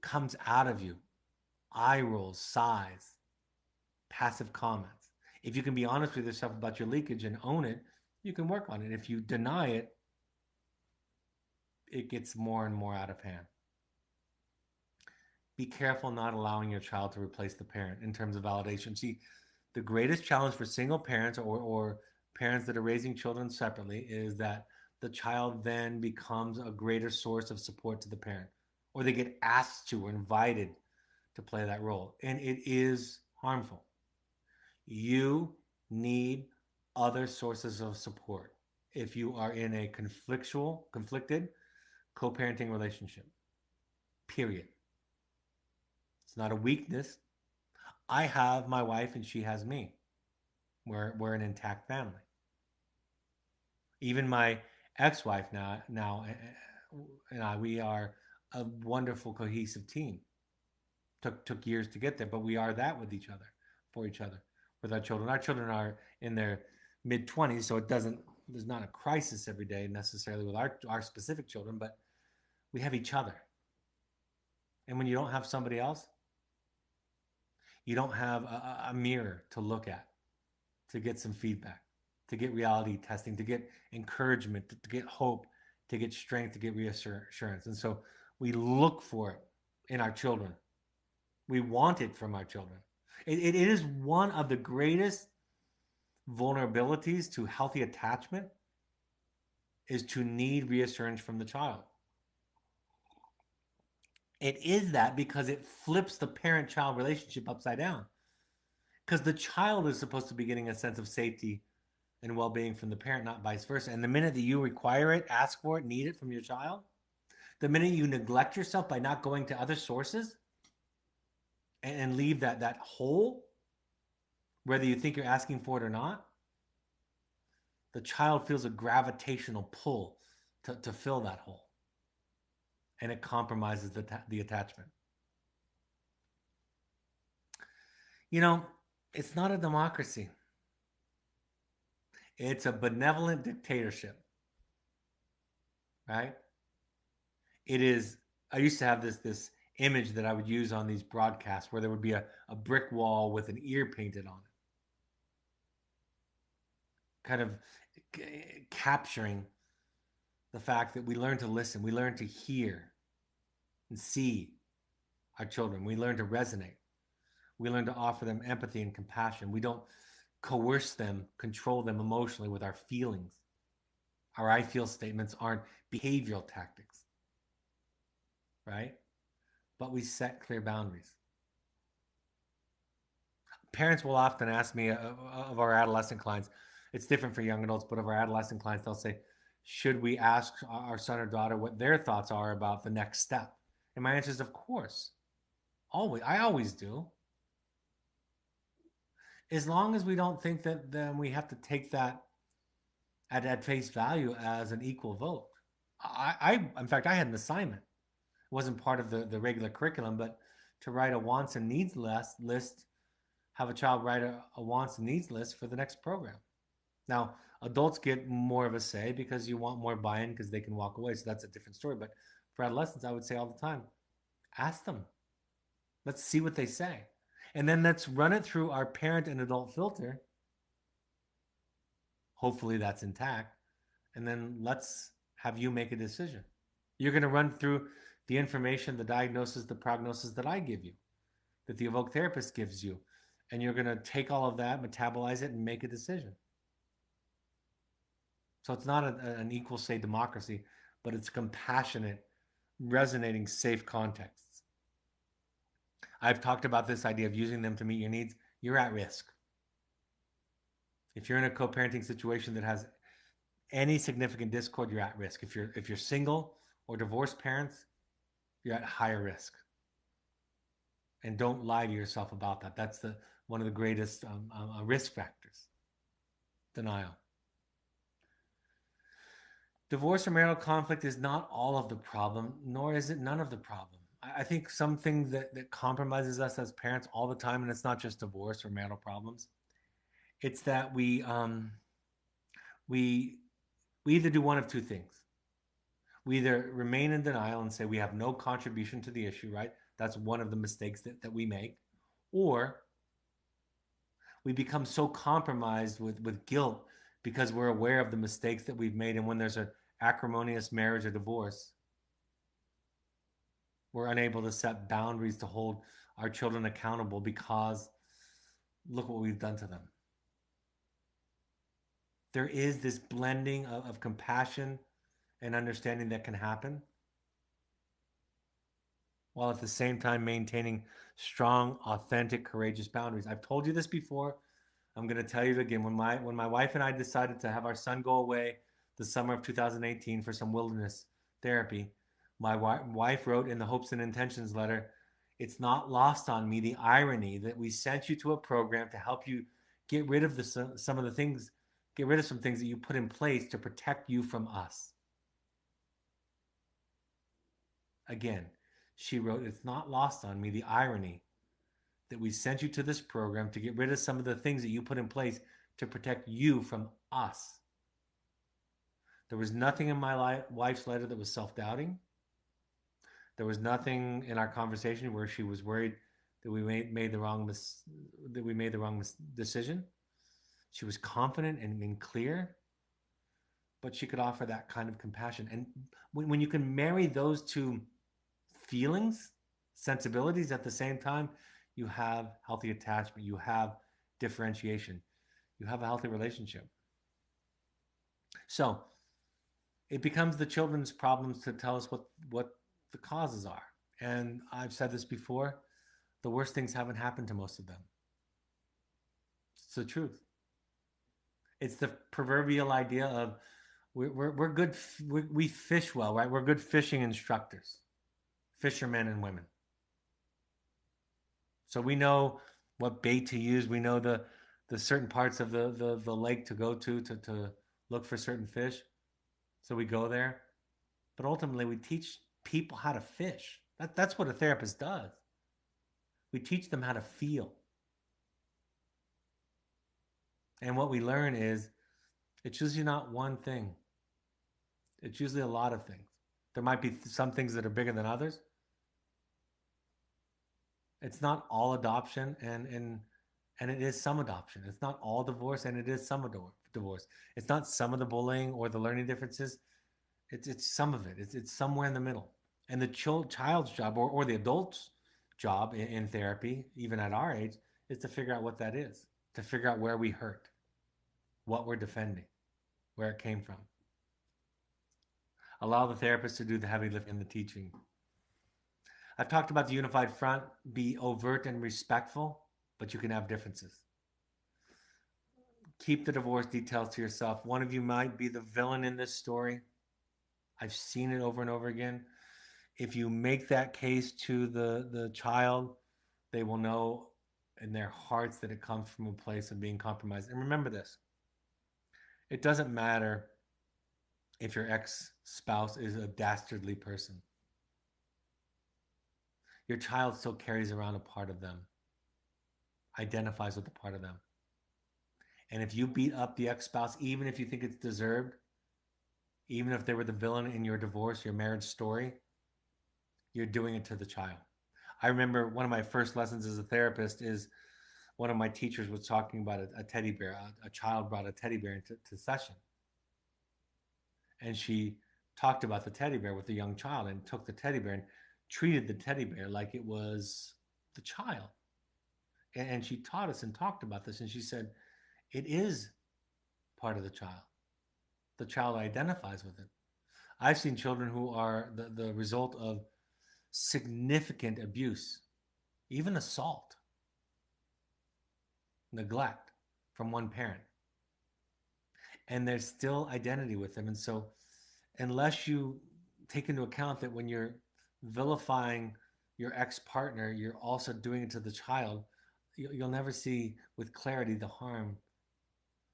Speaker 1: comes out of you. Eye rolls, sighs, passive comments. If you can be honest with yourself about your leakage and own it, you can work on it. If you deny it, it gets more and more out of hand. Be careful not allowing your child to replace the parent in terms of validation. See, the greatest challenge for single parents or parents that are raising children separately is that the child then becomes a greater source of support to the parent, or they get asked to or invited to play that role. And it is harmful. You need other sources of support if you are in a conflicted co-parenting relationship. Period. It's not a weakness. I have my wife and she has me. We're an intact family. Even my ex-wife now and I, we are a wonderful cohesive team. Took years to get there, but we are that with each other, for each other, with our children. Our children are in their mid-20s, so there's not a crisis every day necessarily with our specific children, but we have each other. And when you don't have somebody else, you don't have a mirror to look at, to get some feedback, to get reality testing, to get encouragement, to get hope, to get strength, to get reassurance. And so we look for it in our children. We want it from our children. It is one of the greatest vulnerabilities to healthy attachment is to need reassurance from the child. It is that because it flips the parent-child relationship upside down. Because the child is supposed to be getting a sense of safety and well-being from the parent, not vice versa. And the minute that you require it, ask for it, need it from your child, the minute you neglect yourself by not going to other sources and leave that hole, whether you think you're asking for it or not, the child feels a gravitational pull to fill that hole, and it compromises the attachment. You know, it's not a democracy. It's a benevolent dictatorship, right? It is. I used to have this image that I would use on these broadcasts where there would be a brick wall with an ear painted on it, kind of capturing the fact that we learn to listen, we learn to hear and see our children, we learn to resonate, we learn to offer them empathy and compassion. We don't coerce them, control them emotionally with our feelings. Our I feel statements aren't behavioral tactics, right? But we set clear boundaries. Parents will often ask me of our adolescent clients, it's different for young adults, but of our adolescent clients, they'll say, should we ask our son or daughter what their thoughts are about the next step? And my answer is, of course. Always. I always do. As long as we don't think that then we have to take that at face value as an equal vote. In fact, I had an assignment. It wasn't part of the regular curriculum, but to write a wants and needs list, have a child write a wants and needs list for the next program. Now, adults get more of a say because you want more buy-in because they can walk away. So that's a different story. But for adolescents, I would say all the time, ask them. Let's see what they say. And then let's run it through our parent and adult filter. Hopefully that's intact. And then let's have you make a decision. You're going to run through the information, the diagnosis, the prognosis that I give you, that the evoked therapist gives you. And you're going to take all of that, metabolize it, and make a decision. So it's not an equal, say, democracy, but it's compassionate, resonating, safe contexts. I've talked about this idea of using them to meet your needs. You're at risk. If you're in a co-parenting situation that has any significant discord, you're at risk. If you're single or divorced parents, you're at higher risk. And don't lie to yourself about that. That's one of the greatest risk factors. Denial. Divorce or marital conflict is not all of the problem, nor is it none of the problem. I think something that compromises us as parents all the time, and it's not just divorce or marital problems, it's that we either do one of two things. We either remain in denial and say we have no contribution to the issue, right? That's one of the mistakes that we make. Or we become so compromised with guilt because we're aware of the mistakes that we've made. And when there's an acrimonious marriage or divorce, we're unable to set boundaries to hold our children accountable because look what we've done to them. There is this blending of compassion and understanding that can happen, while at the same time maintaining strong, authentic, courageous boundaries. I've told you this before. I'm going to tell you it again. When my wife and I decided to have our son go away the summer of 2018 for some wilderness therapy, my wife wrote in the hopes and intentions letter, "It's not lost on me the irony that we sent you to a program to help you get rid of some of the things, get rid of some things that you put in place to protect you from us." Again, she wrote, "It's not lost on me the irony that we sent you to this program to get rid of some of the things that you put in place to protect you from us." There was nothing in my wife's letter that was self-doubting. There was nothing in our conversation where she was worried that we made the wrong decision. She was confident and clear, but she could offer that kind of compassion. And when you can marry those two feelings, sensibilities at the same time, you have healthy attachment, you have differentiation, you have a healthy relationship. So it becomes the children's problems to tell us what the causes are. And I've said this before, the worst things haven't happened to most of them. It's the truth. It's the proverbial idea of we're good, we fish well, right? We're good fishing instructors, fishermen and women. So we know what bait to use. We know the certain parts of the lake to go to look for certain fish. So we go there. But ultimately, we teach people how to fish. That's what a therapist does. We teach them how to feel. And what we learn is it's usually not one thing, it's usually a lot of things. There might be some things that are bigger than others. It's not all adoption, and it is some adoption. It's not all divorce, and it is some divorce. It's not some of the bullying or the learning differences. It's some of it. It's somewhere in the middle. And the child's job or the adult's job in therapy, even at our age, is to figure out what that is, to figure out where we hurt, what we're defending, where it came from. Allow the therapist to do the heavy lifting and the teaching. I've talked about the unified front. Be overt and respectful, but you can have differences. Keep the divorce details to yourself. One of you might be the villain in this story. I've seen it over and over again. If you make that case to the child, they will know in their hearts that it comes from a place of being compromised. And remember this, it doesn't matter if your ex-spouse is a dastardly person. Your child still carries around a part of them, identifies with a part of them. And if you beat up the ex-spouse, even if you think it's deserved, even if they were the villain in your divorce, your marriage story, you're doing it to the child. I remember one of my first lessons as a therapist is one of my teachers was talking about a teddy bear. A child brought a teddy bear into session. And she talked about the teddy bear with the young child and took the teddy bear and treated the teddy bear like it was the child. And she taught us and talked about this. And she said, it is part of the child. The child identifies with it. I've seen children who are the result of significant abuse, even assault, neglect from one parent. And there's still identity with them. And so, unless you take into account that when you're vilifying your ex partner, you're also doing it to the child, you'll never see with clarity the harm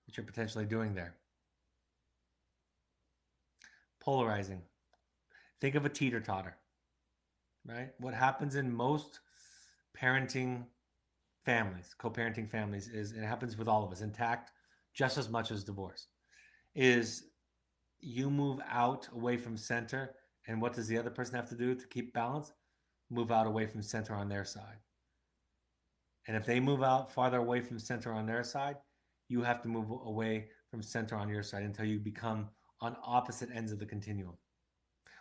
Speaker 1: that you're potentially doing there. Polarizing. Think of a teeter totter, right? What happens in most parenting families, co-parenting families, is it happens with all of us, intact just as much as divorce, is you move out away from center, and what does the other person have to do to keep balance? Move out away from center on their side. And if they move out farther away from center on their side, you have to move away from center on your side until you become on opposite ends of the continuum.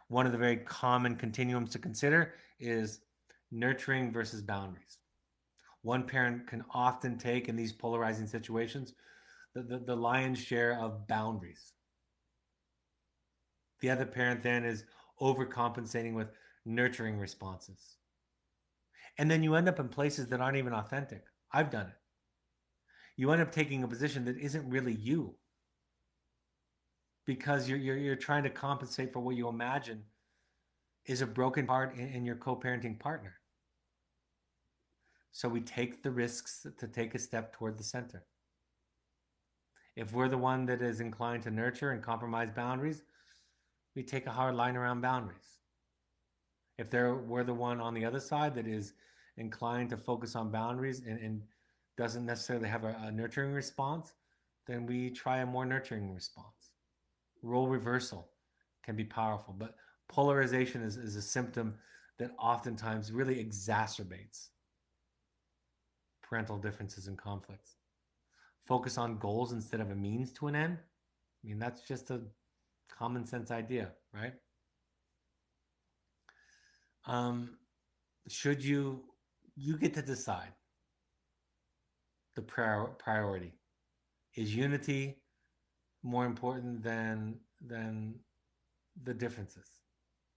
Speaker 1: One of the very common continuums to consider is nurturing versus boundaries. One parent can often take, in these polarizing situations, the lion's share of boundaries. The other parent then is overcompensating with nurturing responses. And then you end up in places that aren't even authentic. I've done it. You end up taking a position that isn't really you because you're trying to compensate for what you imagine is a broken part in your co-parenting partner. So we take the risks to take a step toward the center. If we're the one that is inclined to nurture and compromise boundaries, we take a hard line around boundaries. If we're the one on the other side that is inclined to focus on boundaries and doesn't necessarily have a nurturing response, then we try a more nurturing response. Role reversal can be powerful, but polarization is a symptom that oftentimes really exacerbates parental differences and conflicts. Focus on goals instead of a means to an end. I mean, that's just a common sense idea, right? Should you get to decide the priority. Is unity more important than the differences,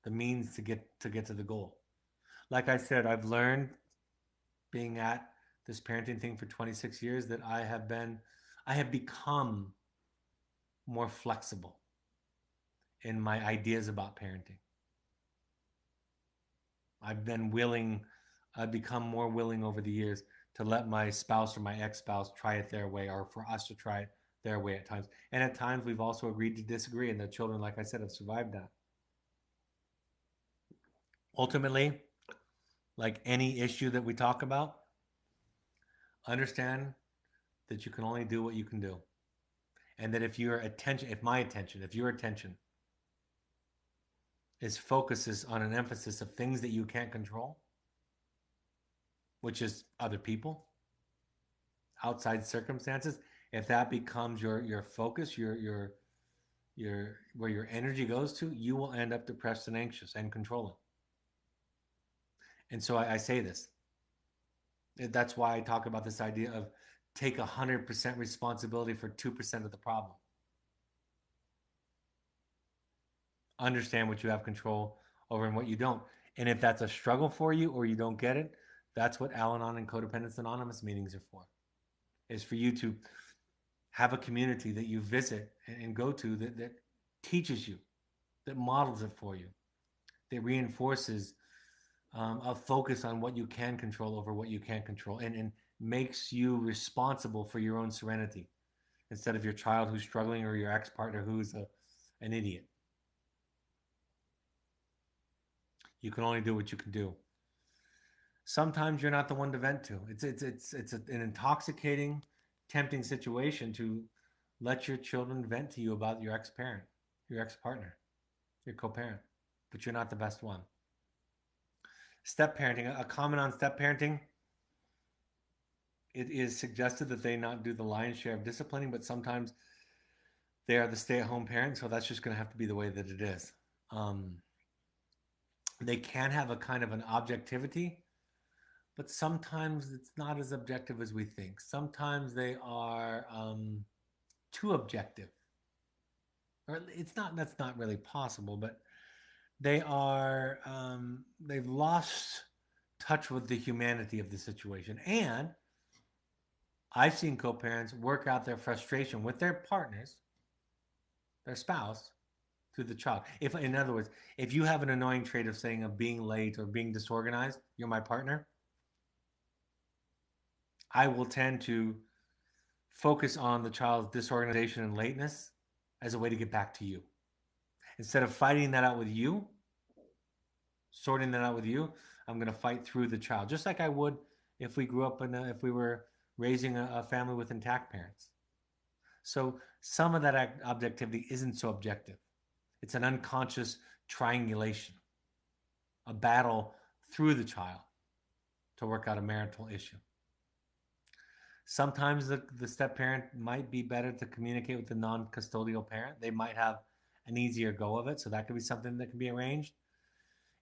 Speaker 1: the means to get to the goal? like I said, I've learned being at this parenting thing for 26 years that I have become more flexible in my ideas about parenting. I've been willing, I've become more willing over the years to let my spouse or my ex-spouse try it their way, or for us to try it their way at times. And at times we've also agreed to disagree, and the children, like I said, have survived that. Ultimately, like any issue that we talk about, understand that you can only do what you can do. And that if your attention is focuses on an emphasis of things that you can't control, which is other people, outside circumstances, if that becomes your focus, your where your energy goes to, you will end up depressed and anxious and controlling. And so I say this. That's why I talk about this idea of take 100% responsibility for 2% of the problem. Understand what you have control over and what you don't. And if that's a struggle for you or you don't get it, that's what Al Anon and Codependence Anonymous meetings are for. Is for you to have a community that you visit and go to that teaches you, that models it for you, that reinforces a focus on what you can control over what you can't control, and makes you responsible for your own serenity instead of your child who's struggling or your ex-partner who's an idiot. You can only do what you can do. Sometimes you're not the one to vent to. An intoxicating, tempting situation to let your children vent to you about your ex-parent, your ex-partner, your co-parent, but you're not the best one. Step parenting, a comment on step parenting. It is suggested that they not do the lion's share of disciplining, but sometimes they are the stay-at-home parent, so that's just going to have to be the way that it is. They can have a kind of an objectivity, but sometimes it's not as objective as we think. Sometimes they are too objective, or it's not. That's not really possible, but they've lost touch with the humanity of the situation. And I've seen co-parents work out their frustration with their partners, their spouse, through the child. If, in other words, if you have an annoying trait of saying of being late or being disorganized, you're my partner, I will tend to focus on the child's disorganization and lateness as a way to get back to you. Instead of fighting that out with you, sorting that out with you, I'm going to fight through the child, just like I would if we grew up if we were raising a family with intact parents. So some of that objectivity isn't so objective. It's an unconscious triangulation, a battle through the child to work out a marital issue. Sometimes the step parent might be better to communicate with the non-custodial parent. They might have an easier go of it, so that could be something that can be arranged.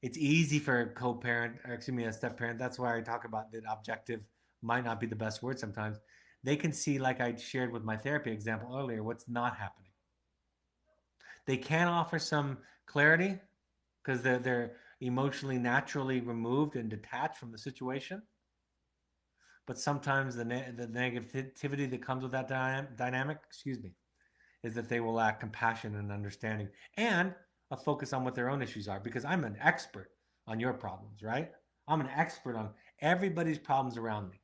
Speaker 1: It's easy for a co-parent, or excuse me, a step parent. That's why I talk about that objective might not be the best word sometimes. They can see, like I shared with my therapy example earlier, what's not happening. They can offer some clarity because they're emotionally naturally removed and detached from the situation. But sometimes the negativity that comes with that dynamic, excuse me, is that they will lack compassion and understanding and a focus on what their own issues are. Because I'm an expert on your problems, right? I'm an expert on everybody's problems around me.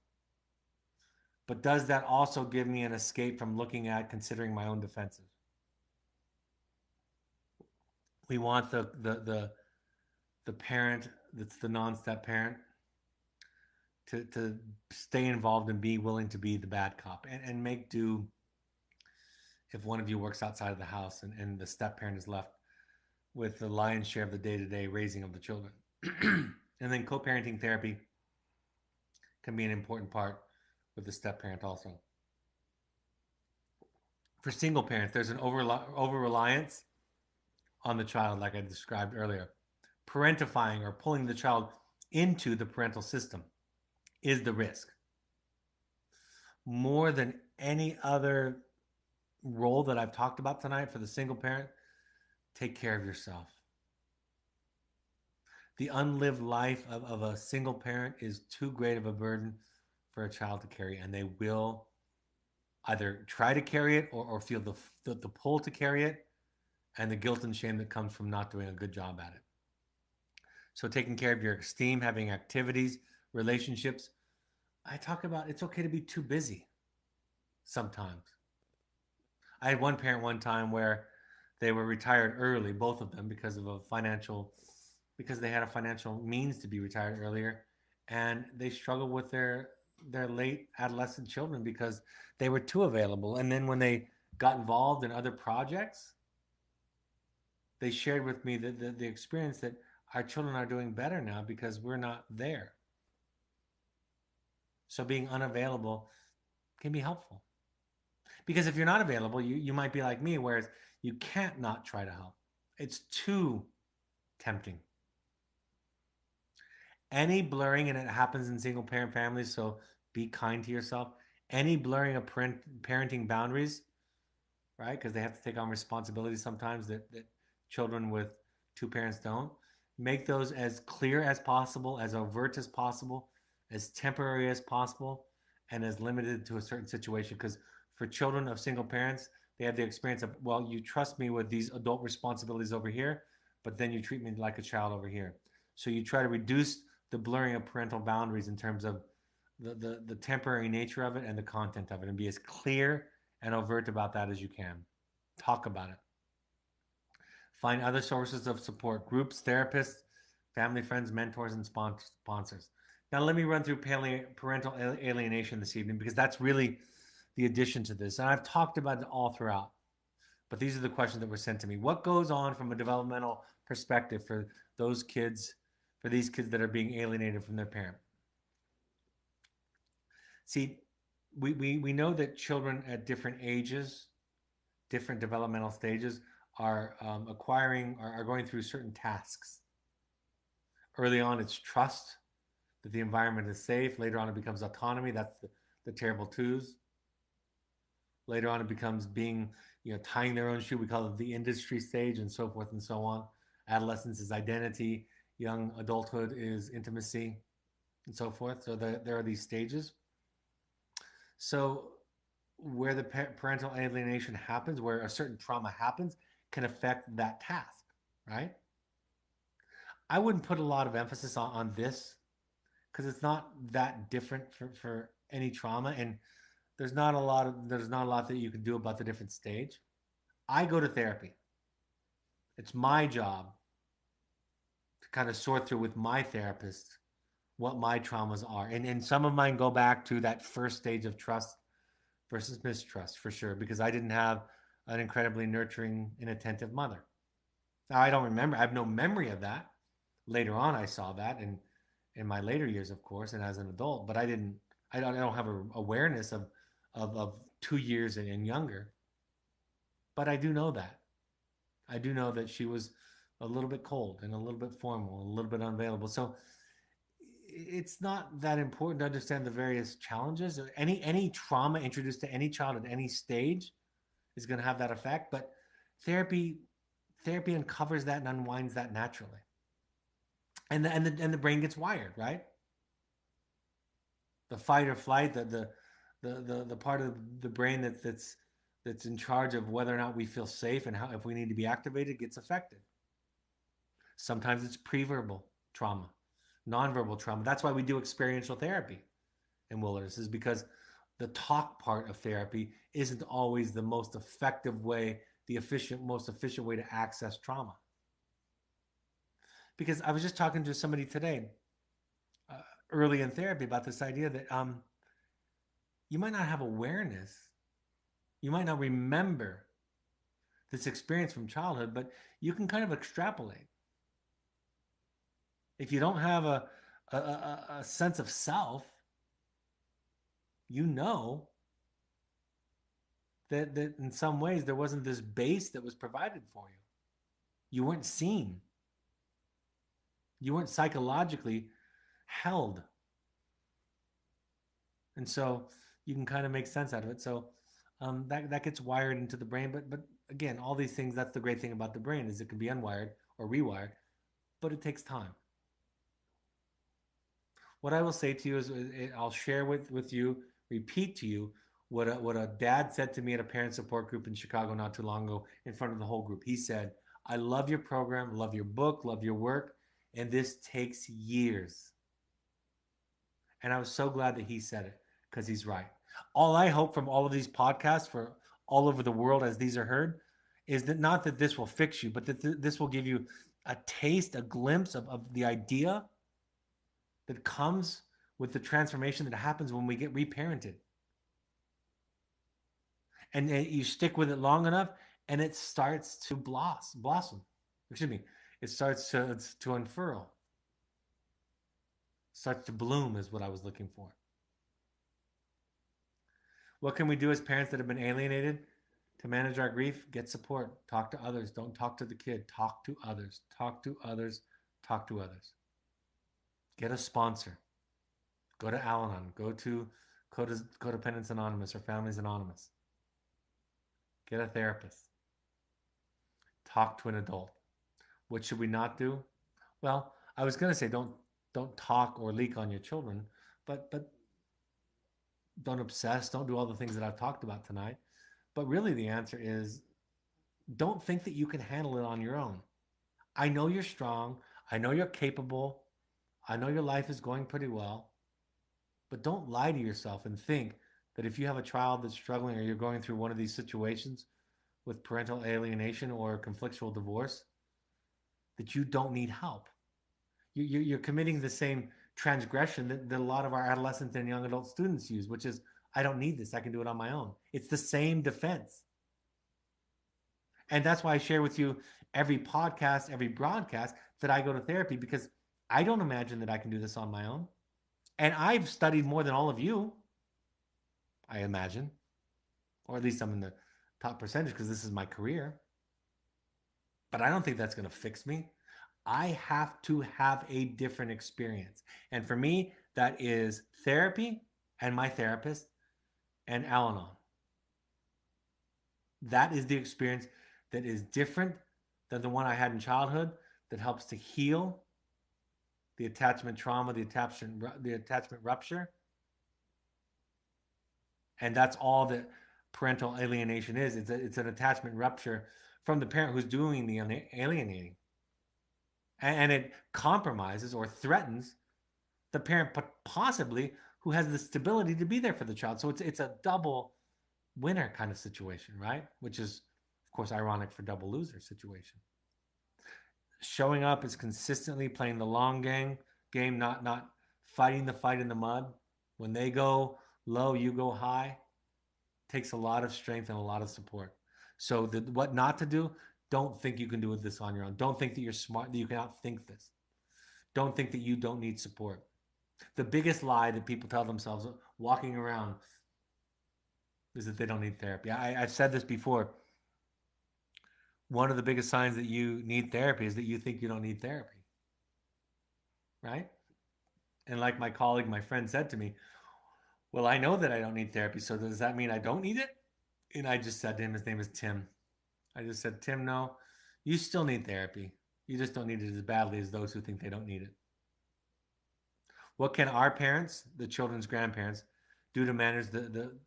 Speaker 1: But does that also give me an escape from looking at considering my own defenses? We want the parent that's the non-step parent to stay involved and be willing to be the bad cop and make do if one of you works outside of the house and the step parent is left with the lion's share of the day-to-day raising of the children. And then co-parenting therapy can be an important part with the step parent also. For single parents, there's an over reliance on the child, like I described earlier. Parentifying or pulling the child into the parental system is the risk. More than any other role that I've talked about tonight for the single parent, take care of yourself. The unlived life of a single parent is too great of a burden for a child to carry, and they will either try to carry it or feel the pull to carry it and the guilt and shame that comes from not doing a good job at it. So, taking care of your esteem, having activities, relationships. I talk about it's okay to be too busy sometimes. I had one parent one time where they were retired early, both of them, because they had a financial means to be retired earlier, and they struggled with their late adolescent children because they were too available. And then when they got involved in other projects, they shared with me the experience that our children are doing better now because we're not there. So being unavailable can be helpful. Because if you're not available, you might be like me, whereas you can't not try to help. It's too tempting. Any blurring, and it happens in single parent families, so be kind to yourself. Any blurring of parenting boundaries, right? Because they have to take on responsibilities sometimes that children with two parents don't. Make those as clear as possible, as overt as possible, as temporary as possible, and as limited to a certain situation. Because for children of single parents, they have the experience of, well, you trust me with these adult responsibilities over here, but then you treat me like a child over here. So you try to reduce the blurring of parental boundaries in terms of the temporary nature of it and the content of it, and be as clear and overt about that as you can. Talk about it. Find other sources of support: groups, therapists, family, friends, mentors, and sponsors. Now, let me run through parental alienation this evening because that's really the addition to this. And I've talked about it all throughout, but these are the questions that were sent to me. What goes on from a developmental perspective for those kids, for these kids that are being alienated from their parent? See, we know that children at different ages, different developmental stages, are are going through certain tasks. Early on, it's trust that the environment is safe. Later on, it becomes autonomy. That's the terrible twos. Later on, it becomes being, tying their own shoe. We call it the industry stage, and so forth and so on. Adolescence is identity. Young adulthood is intimacy, and so forth. So there are these stages. So where the parental alienation happens, where a certain trauma happens, can affect that task, right? I wouldn't put a lot of emphasis on this because it's not that different for any trauma, and there's not a lot that you can do about the different stage. I go to therapy. It's my job to kind of sort through with my therapist what my traumas are, and some of mine go back to that first stage of trust versus mistrust for sure, because I didn't have an incredibly nurturing and attentive mother. Now I don't remember. I have no memory of that. Later on, I saw that in my later years, of course, and as an adult. But I didn't. I don't have an awareness of 2 years and younger. But I do know that. I do know that she was a little bit cold and a little bit formal, and a little bit unavailable. So it's not that important to understand the various challenges. Any trauma introduced to any child at any stage is going to have that effect. But therapy therapy uncovers that and unwinds that naturally, and the brain gets wired, right. The fight or flight, the part of the brain that's in charge of whether or not we feel safe and how, if we need to be activated, gets affected. Sometimes it's pre-verbal trauma, nonverbal trauma. That's why we do experiential therapy in wilderness, is because the talk part of therapy isn't always the most effective way, most efficient way to access trauma. Because I was just talking to somebody today, uh, early in therapy, about this idea that you might not have awareness, you might not remember this experience from childhood, but you can kind of extrapolate. If you don't have a sense of self, you know that in some ways there wasn't this base that was provided for you. You weren't seen. You weren't psychologically held. And so you can kind of make sense out of it. So that gets wired into the brain. But again, all these things, that's the great thing about the brain, is it can be unwired or rewired, but it takes time. What I will say to you is, I'll share with you, repeat to you what a dad said to me at a parent support group in Chicago not too long ago in front of the whole group. He said, "I love your program, love your book, love your work, and this takes years." And I was so glad that he said it because he's right. All I hope from all of these podcasts for all over the world as these are heard is that not that this will fix you, but that this will give you a taste, a glimpse of the idea that comes with the transformation that happens when we get reparented. And you stick with it long enough and it starts to blossom. Excuse me. It starts to unfurl, starts to bloom is what I was looking for. What can we do as parents that have been alienated to manage our grief? Get support. Talk to others. Don't talk to the kid. Talk to others. Talk to others. Talk to others. Get a sponsor. Go to Al-Anon. Codependence Anonymous or Families Anonymous. Get a therapist. Talk to an adult. What should we not do? Well, I was going to say don't talk or leak on your children, but don't obsess. Don't do all the things that I've talked about tonight. But really, the answer is don't think that you can handle it on your own. I know you're strong. I know you're capable. I know your life is going pretty well. But don't lie to yourself and think that if you have a child that's struggling or you're going through one of these situations with parental alienation or conflictual divorce, that you don't need help. You're committing the same transgression that a lot of our adolescents and young adult students use, which is, I don't need this. I can do it on my own. It's the same defense. And that's why I share with you every podcast, every broadcast that I go to therapy because I don't imagine that I can do this on my own. And I've studied more than all of you, I imagine, or at least I'm in the top percentage because this is my career. But I don't think that's going to fix me. I have to have a different experience. And for me, that is therapy and my therapist and Al Anon. That is the experience that is different than the one I had in childhood that helps to heal the attachment trauma, the attachment rupture. And that's all that parental alienation is. It's an attachment rupture from the parent who's doing the alienating. And it compromises or threatens the parent possibly who has the stability to be there for the child. So it's a double winner kind of situation, right? Which is, of course, ironic for double loser situation. Showing up is consistently playing the long game, not fighting the fight in the mud. When they go low, you go high. Takes a lot of strength and a lot of support. So what not to do? Don't think you can do this on your own. Don't think that you're smart, that you can outthink this. Don't think that you don't need support. The biggest lie that people tell themselves walking around is that they don't need therapy. I've said this before. One of the biggest signs that you need therapy is that you think you don't need therapy, right? And like my colleague, my friend said to me, well, I know that I don't need therapy, so does that mean I don't need it? And I just said to him, his name is Tim. I just said, Tim, no, you still need therapy. You just don't need it as badly as those who think they don't need it. What can our parents, the children's grandparents, do to manage the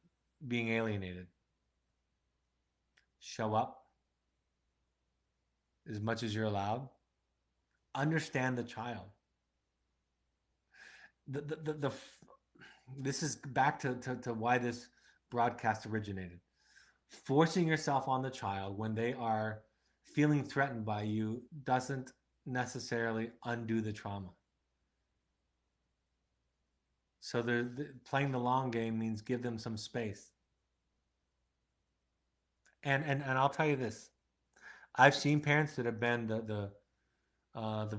Speaker 1: being alienated? Show up as much as you're allowed. Understand the child. The this is back to why this broadcast originated. Forcing yourself on the child when they are feeling threatened by you doesn't necessarily undo the trauma. So playing the long game means give them some space. And I'll tell you this: I've seen parents that have been the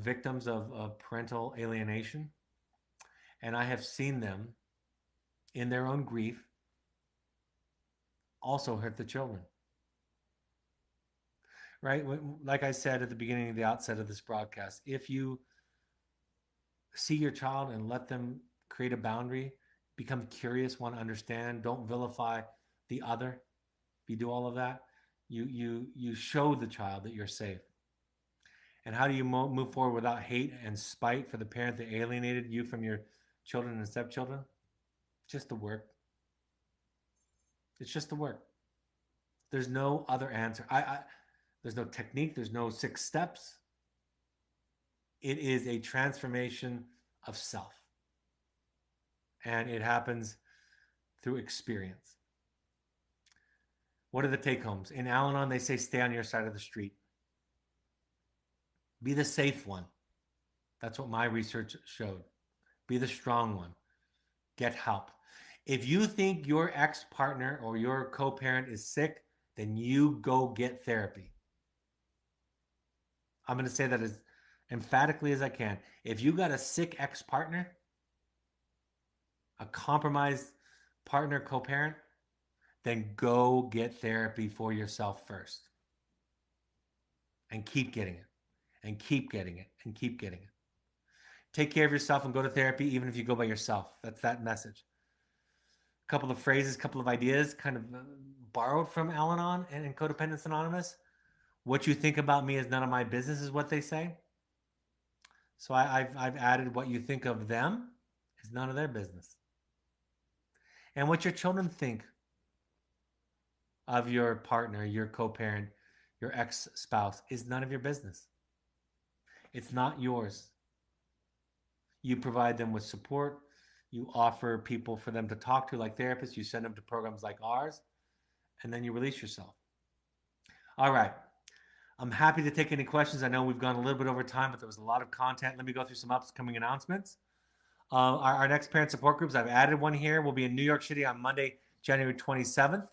Speaker 1: victims of parental alienation, and I have seen them in their own grief also hurt the children. Right? Like I said at the beginning of the outset of this broadcast, if you see your child and let them create a boundary, become curious, want to understand, don't vilify the other. If you do all of that, you show the child that you're safe. And how do you move forward without hate and spite for the parent that alienated you from your children and stepchildren? Just the work. It's just the work. There's no other answer. There's no technique. There's no 6 steps. It is a transformation of self, and it happens through experience. What are the take homes? In Al Anon, they say stay on your side of the street. Be the safe one. That's what my research showed. Be the strong one. Get help. If you think your ex partner or your co parent is sick, then you go get therapy. I'm going to say that as emphatically as I can. If you got a sick ex partner, a compromised partner, co parent, then go get therapy for yourself first. And keep getting it. And keep getting it. And keep getting it. Take care of yourself and go to therapy, even if you go by yourself. That's that message. A couple of phrases, a couple of ideas, kind of borrowed from Al Anon and Codependence Anonymous. What you think about me is none of my business, is what they say. So I've added what you think of them is none of their business. And what your children think of your partner, your co-parent, your ex-spouse is none of your business. It's not yours. You provide them with support. You offer people for them to talk to, like therapists. You send them to programs like ours, and then you release yourself. All right. I'm happy to take any questions. I know we've gone a little bit over time, but there was a lot of content. Let me go through some upcoming announcements. Our next parent support groups, I've added one here, will be in New York City on Monday, January 27th,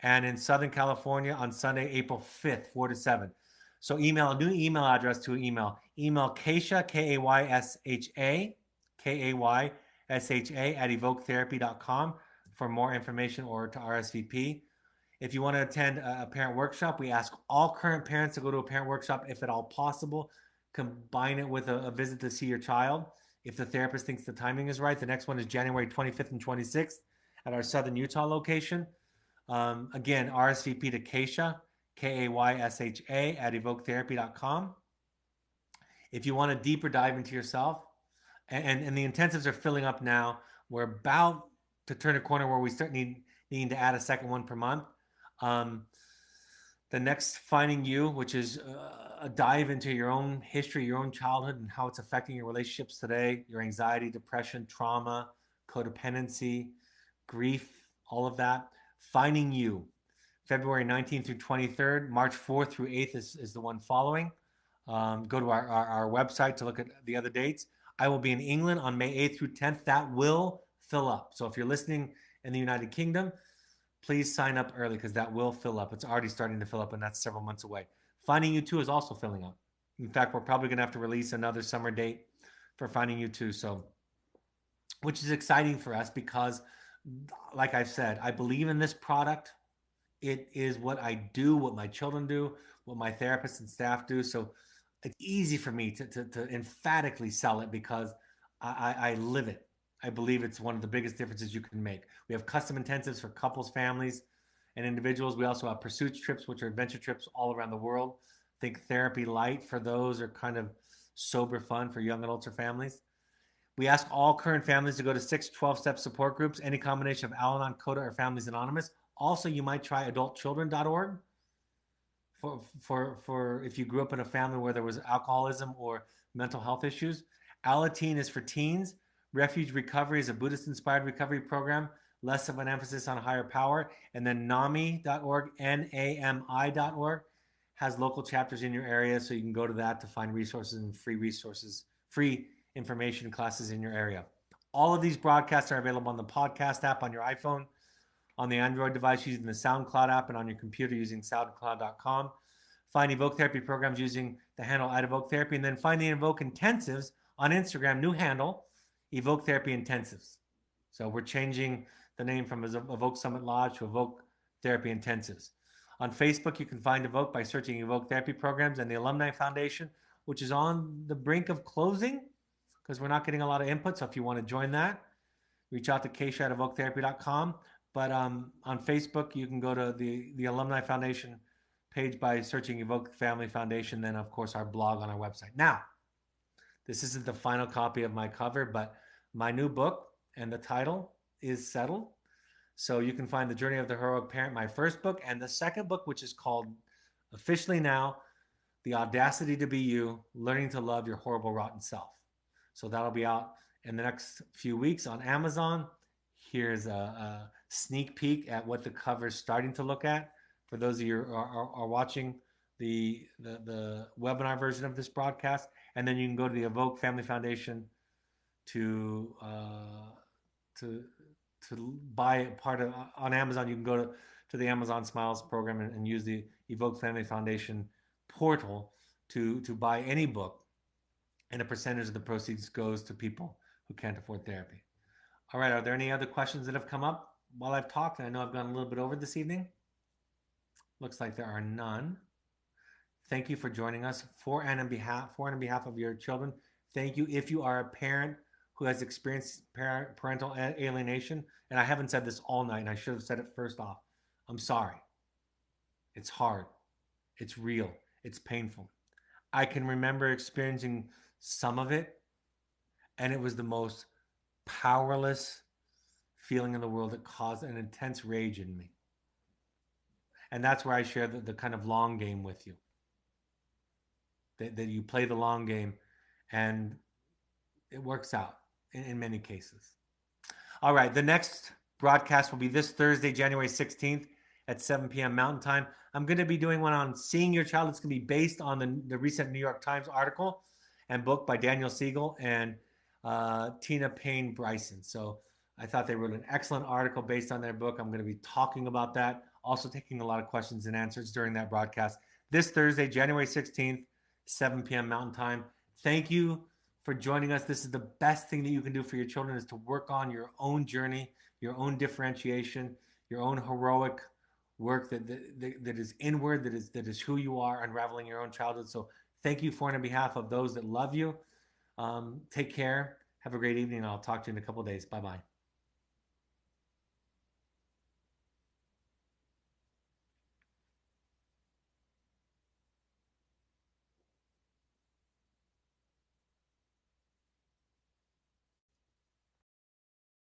Speaker 1: and in Southern California on Sunday, April 5th, 4 to 7. So email a new email address to email Kaysha, Kaysha, Kaysha at evoketherapy.com for more information or to RSVP. If you want to attend a parent workshop, we ask all current parents to go to a parent workshop if at all possible. Combine it with a visit to see your child. If the therapist thinks the timing is right, the next one is January 25th and 26th at our Southern Utah location. Again, RSVP to Kaysha, Kaysha at evoketherapy.com. If you want to deeper dive into yourself, and the intensives are filling up now. We're about to turn a corner where we start needing to add a second one per month. The next Finding You, which is a dive into your own history, your own childhood, and how it's affecting your relationships today, your anxiety, depression, trauma, codependency, grief, all of that. Finding You, February 19th through 23rd. March 4th through 8th is the one following. Go to our website to look at the other dates. I will be in England on May 8th through 10th. That will fill up. So if you're listening in the United Kingdom, please sign up early because that will fill up. It's already starting to fill up, and that's several months away. Finding You 2 is also filling up. In fact, we're probably going to have to release another summer date for Finding You 2, so, which is exciting for us because, like I've said, I believe in this product. It is what I do, what my children do, what my therapists and staff do. So it's easy for me to emphatically sell it because I live it. I believe it's one of the biggest differences you can make. We have custom intensives for couples, families, and individuals. We also have pursuits trips, which are adventure trips all around the world. Think Therapy Light for those, or kind of sober fun for young adults or families. We ask all current families to go to 6 12-step support groups, any combination of Al-Anon, CODA, or Families Anonymous. Also, you might try adultchildren.org for if you grew up in a family where there was alcoholism or mental health issues. Alateen is for teens. Refuge Recovery is a Buddhist-inspired recovery program, less of an emphasis on higher power. And then NAMI.org, NAMI.org, has local chapters in your area, so you can go to that to find resources and free information classes in your area. All of these broadcasts are available on the podcast app on your iPhone, on the Android device using the SoundCloud app, and on your computer using soundcloud.com. Find Evoke Therapy programs using the handle @EvokeTherapy, and then find the Evoke Intensives on Instagram, new handle, Evoke Therapy Intensives. So we're changing the name from Evoke Summit Lodge to Evoke Therapy Intensives. On Facebook, you can find Evoke by searching Evoke Therapy Programs, and the Alumni Foundation, which is on the brink of closing because we're not getting a lot of input. So if you want to join that, reach out to Kaysha at evoketherapy.com. But on Facebook, you can go to the Alumni Foundation page by searching Evoke Family Foundation. Then, of course, our blog on our website. Now, this isn't the final copy of my cover, but my new book, and the title is Settled. So you can find The Journey of the Heroic Parent, my first book, and the second book, which is called officially now The Audacity to Be You, Learning to Love Your Horrible, Rotten Self. So that'll be out in the next few weeks on Amazon. Here's a sneak peek at what the cover is starting to look at for those of you who are watching the webinar version of this broadcast. And then you can go to the Evoke Family Foundation to to buy part of on Amazon. You can go to the Amazon Smiles program and use the Evoke Family Foundation portal to buy any book, and a percentage of the proceeds goes to people who can't afford therapy. All right, are there any other questions that have come up while I've talked? And I know I've gone a little bit over this evening. Looks like there are none. Thank you for joining us for and on behalf of your children. Thank you. If you are a parent who has experienced parental alienation, and I haven't said this all night, and I should have said it first off, I'm sorry. It's hard. It's real. It's painful. I can remember experiencing some of it, and it was the most powerless feeling in the world that caused an intense rage in me. And that's where I share the kind of long game with you. That you play the long game, and it works out in many cases. All right, the next broadcast will be this Thursday, January 16th at 7 p.m. Mountain Time. I'm going to be doing one on seeing your child. It's going to be based on the recent New York Times article and book by Daniel Siegel and Tina Payne Bryson. So I thought they wrote an excellent article based on their book. I'm going to be talking about that, also taking a lot of questions and answers during that broadcast this Thursday, January 16th, 7 p.m. Mountain Time. Thank you for joining us. This is the best thing that you can do for your children, is to work on your own journey, your own differentiation, your own heroic work that is inward, that is who you are, unraveling your own childhood. So thank you for and on behalf of those that love you. Take care. Have a great evening. I'll talk to you in a couple of days. Bye-bye.